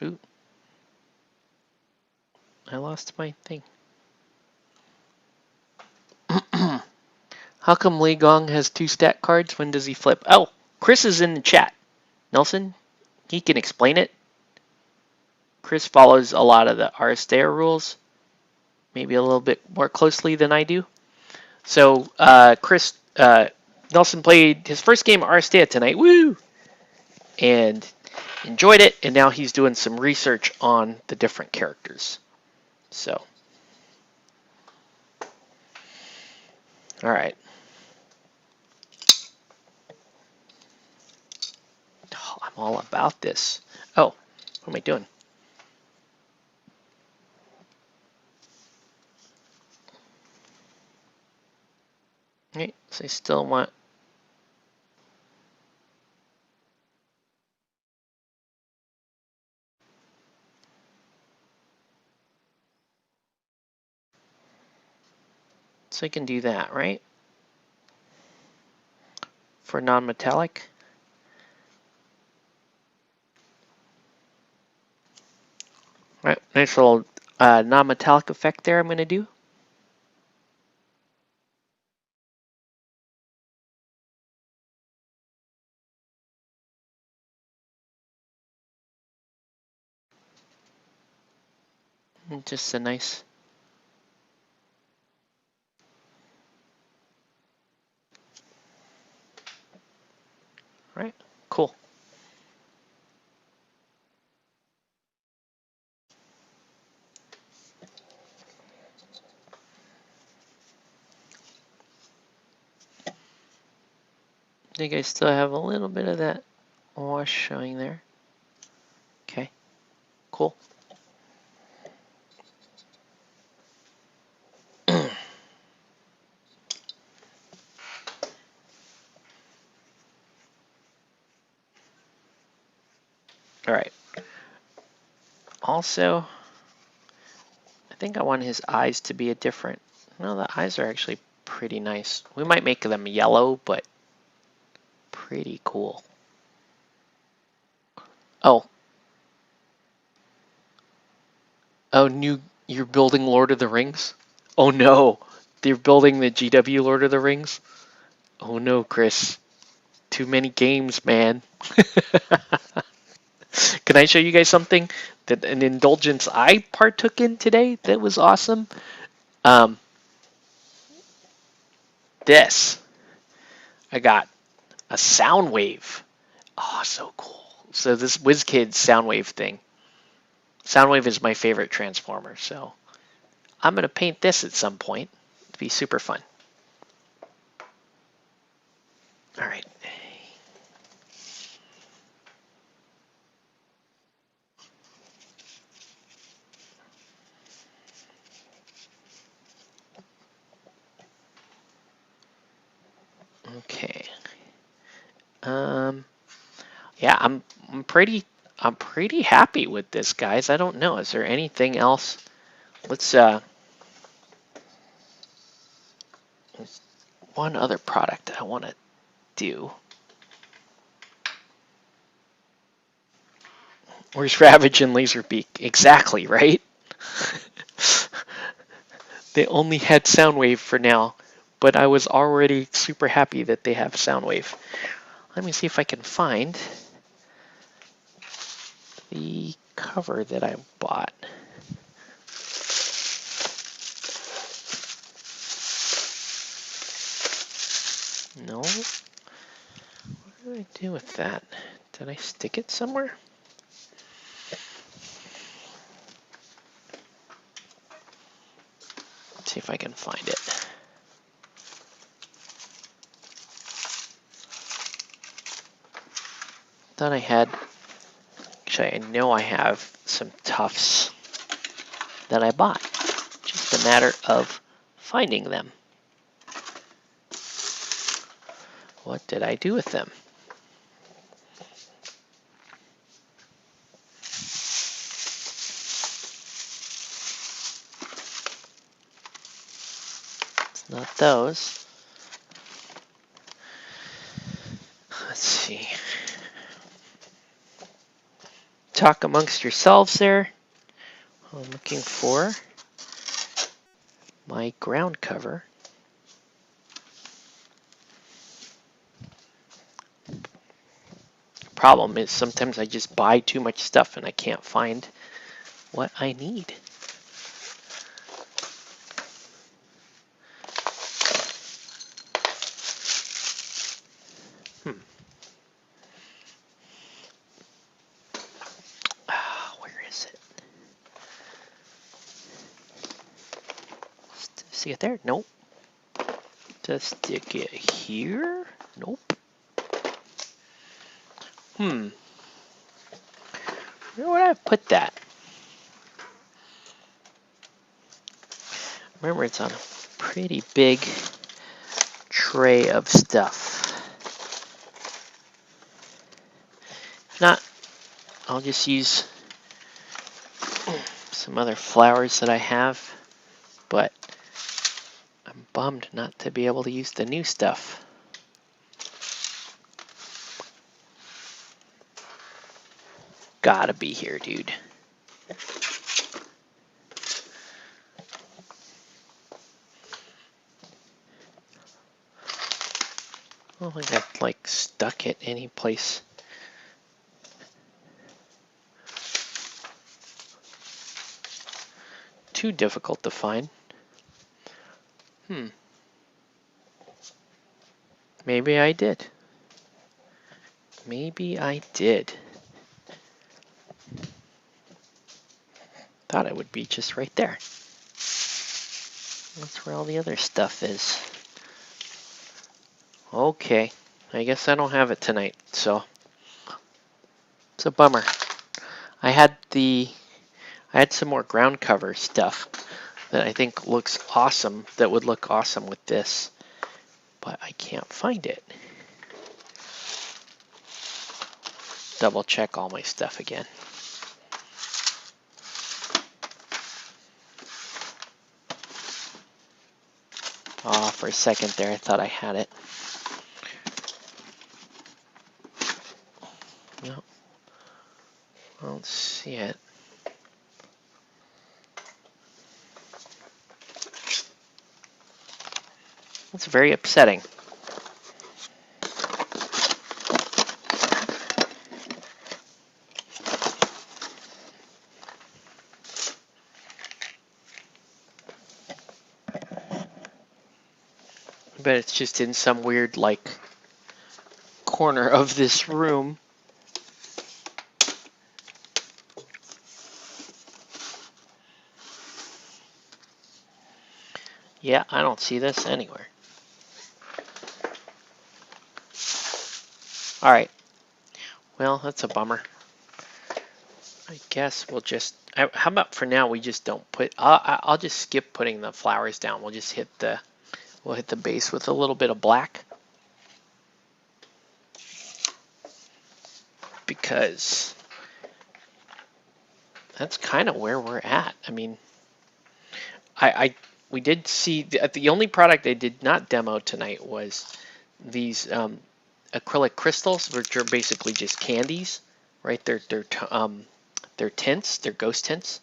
Ooh, I lost my thing. How come Li Gong has 2 stat cards? When does he flip? Oh, Chris is in the chat. Nelson, he can explain it. Chris follows a lot of the Aristea rules, maybe a little bit more closely than I do. So Nelson played his first game of Aristea tonight. Woo! And enjoyed it, and now he's doing some research on the different characters. So, all right. Oh, I'm all about this. Oh, what am I doing? Right, so I still want. So I can do that, right? For non-metallic. Right, nice little non-metallic effect there I'm going to do. And just a nice. Right, cool. I think I still have a little bit of that wash showing there. Okay, cool. All right. Also, I think I want his eyes to be a different. No, the eyes are actually pretty nice. We might make them yellow, but pretty cool. Oh, you're building Lord of the Rings? Oh no, they're building the GW Lord of the Rings? Oh no, Chris. Too many games, man. Can I show you guys something that an indulgence I partook in today that was awesome? Um, this. I got a sound wave. Oh, so cool. So this WizKids sound wave thing. Soundwave is my favorite transformer, so I'm going to paint this at some point. It'd be super fun. All right. Okay. Yeah, I'm pretty happy with this, guys. I don't know. Is there anything else? Let's there's one other product I want to do. Where's Ravage and Laserbeak? Exactly, right? They only had Soundwave for now, but I was already super happy that they have Soundwave. Let me see if I can find the cover that I bought. No? What did I do with that? Did I stick it somewhere? Let's see if I can find it. Thought I had, actually I know I have some Tufts that I bought. Just a matter of finding them. What did I do with them? It's not those. Let's see. Talk amongst yourselves there. I'm looking for my ground cover. Problem is sometimes I just buy too much stuff and I can't find what I need. Where is it? See it there? Nope. Just stick it here? Nope. Where would I put that? Remember, it's on a pretty big tray of stuff. If not, I'll just use some other flowers that I have, but I'm bummed not to be able to use the new stuff. Gotta be here, dude. I don't think I've like stuck it any place. Too difficult to find. Maybe I did. Maybe I did. Thought it would be just right there. That's where all the other stuff is. Okay, I guess I don't have it tonight, so it's a bummer. I had some more ground cover stuff that I think looks awesome, that would look awesome with this, but I can't find it. Double check all my stuff again. Oh, for a second there, I thought I had it. No, I don't see it. That's very upsetting. But it's just in some weird, like, corner of this room. Yeah, I don't see this anywhere. All right. Well, that's a bummer. I guess we'll just. How about for now we just don't put. I'll just skip putting the flowers down. We'll just hit the. We'll hit the base with a little bit of black because that's kind of where we're at. I mean, we did see the only product I did not demo tonight was these acrylic crystals, which are basically just candies, right? They're tints, they're ghost tints.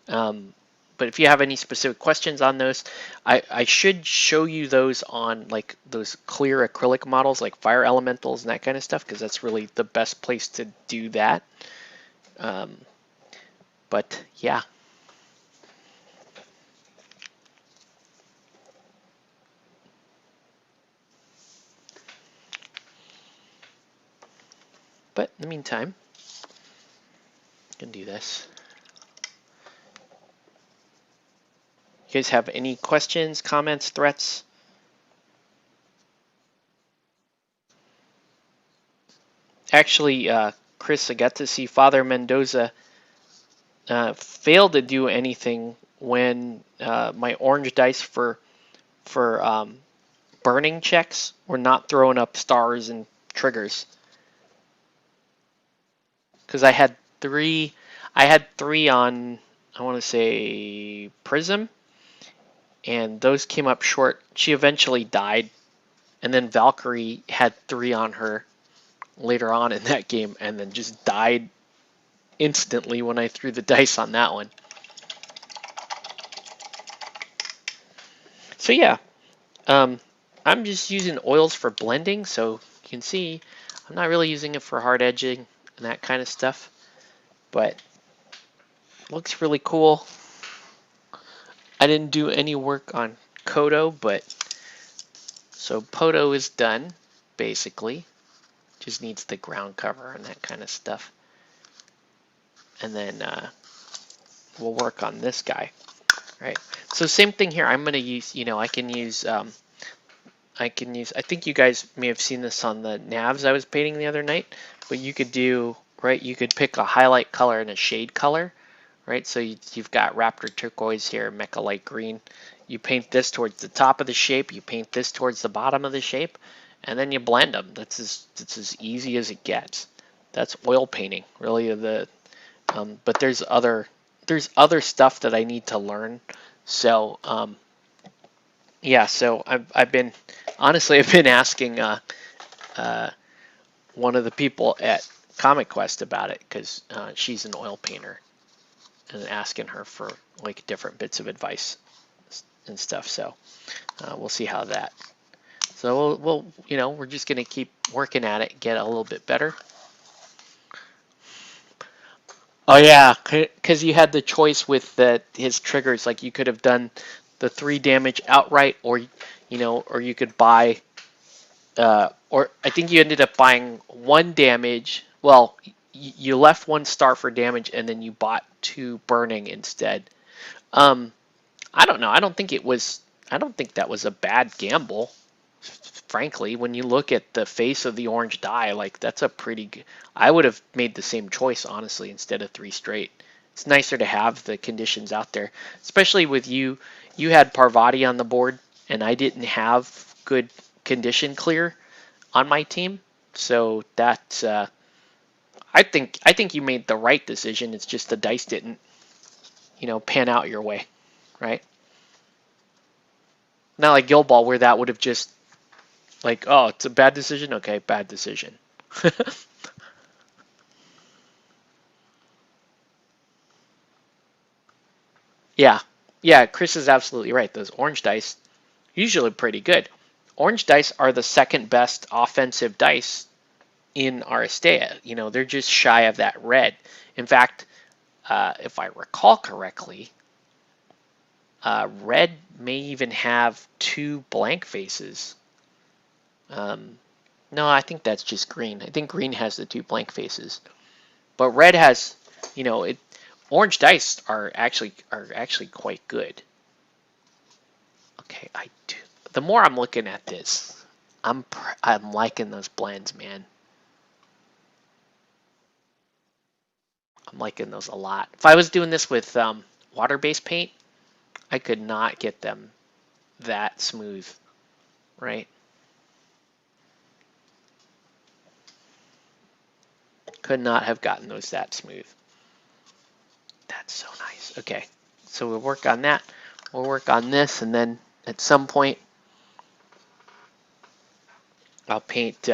But if you have any specific questions on those, I should show you those on like those clear acrylic models like fire elementals and that kind of stuff, because that's really the best place to do that. Um, but yeah. But in the meantime, I can do this. You guys have any questions, comments, threats? Actually, Chris, I got to see Father Mendoza failed to do anything when my orange dice for burning checks were not throwing up stars and triggers. Because I had three on, I want to say Prism, and those came up short. She eventually died, and then Valkyrie had three on her later on in that game, and then just died instantly when I threw the dice on that one. So yeah, I'm just using oils for blending, so you can see I'm not really using it for hard edging and that kind of stuff, but it looks really cool. I didn't do any work on Kodo, but so Poto is done, basically. Just needs the ground cover and that kind of stuff. And then we'll work on this guy, right? So same thing here. I'm going to use, I can use, I think you guys may have seen this on the navs I was painting the other night, but you could do, right, you could pick a highlight color and a shade color, right? So you've got Raptor Turquoise here, Mecha Light Green. You paint this towards the top of the shape, you paint this towards the bottom of the shape, and then you blend them. That's as easy as it gets. That's oil painting, really. But there's other stuff that I need to learn. So yeah, so I've been honestly I've been asking one of the people at Comic Quest about it because she's an oil painter, and asking her for like different bits of advice and stuff. So we'll see how that. So we're just gonna keep working at it, get a little bit better. Oh yeah, because you had the choice with his triggers. Like you could have done the 3 damage outright, or you could buy, or I think you ended up buying 1 damage. Well, you left 1 star for damage, and then you bought 2 burning instead. Um, I don't know. I don't think that was a bad gamble. Frankly, when you look at the face of the orange die, like that's a pretty good. I would have made the same choice, honestly, instead of 3 straight. It's nicer to have the conditions out there, especially with you. You had Parvati on the board, and I didn't have good condition clear on my team, so that I think you made the right decision. It's just the dice didn't, pan out your way, right? Not like Guild Ball where that would have just like, oh, it's a bad decision. Okay, bad decision. Yeah, yeah. Chris is absolutely right. Those orange dice usually pretty good. Orange dice are the second best offensive dice in Aristea. They're just shy of that red. In fact, if I recall correctly, red may even have 2 blank faces. No, I think that's just green. I think green has the 2 blank faces, but red has, it. Orange dice are actually quite good. Okay, I do. The more I'm looking at this, I'm liking those blends, man. I'm liking those a lot. If I was doing this with water-based paint, I could not get them that smooth, right? Could not have gotten those that smooth. That's so nice. Okay, so we'll work on that. We'll work on this, and then at some point, I'll paint.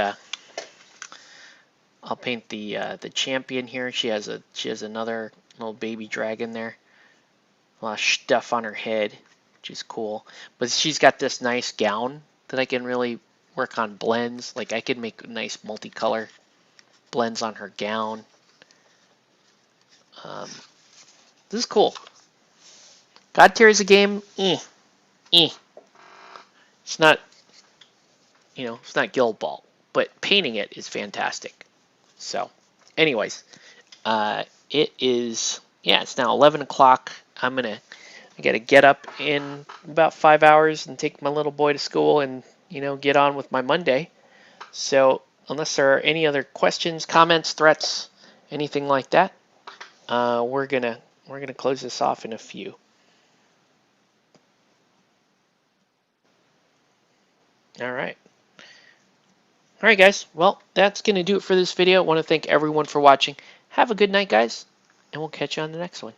I'll paint the champion here. She has another little baby dragon there. A lot of stuff on her head, which is cool. But she's got this nice gown that I can really work on blends. Like I can make nice multicolor blends on her gown. Um, this is cool. GodTear is a game. It's not, it's not Guild Ball, but painting it is fantastic. So, anyways, it is, yeah, it's now 11 o'clock. I got to get up in about 5 hours and take my little boy to school and, get on with my Monday. So, unless there are any other questions, comments, threats, anything like that, we're gonna close this off in a few. All right. All right, guys. Well, that's going to do it for this video. I want to thank everyone for watching. Have a good night, guys, and we'll catch you on the next one.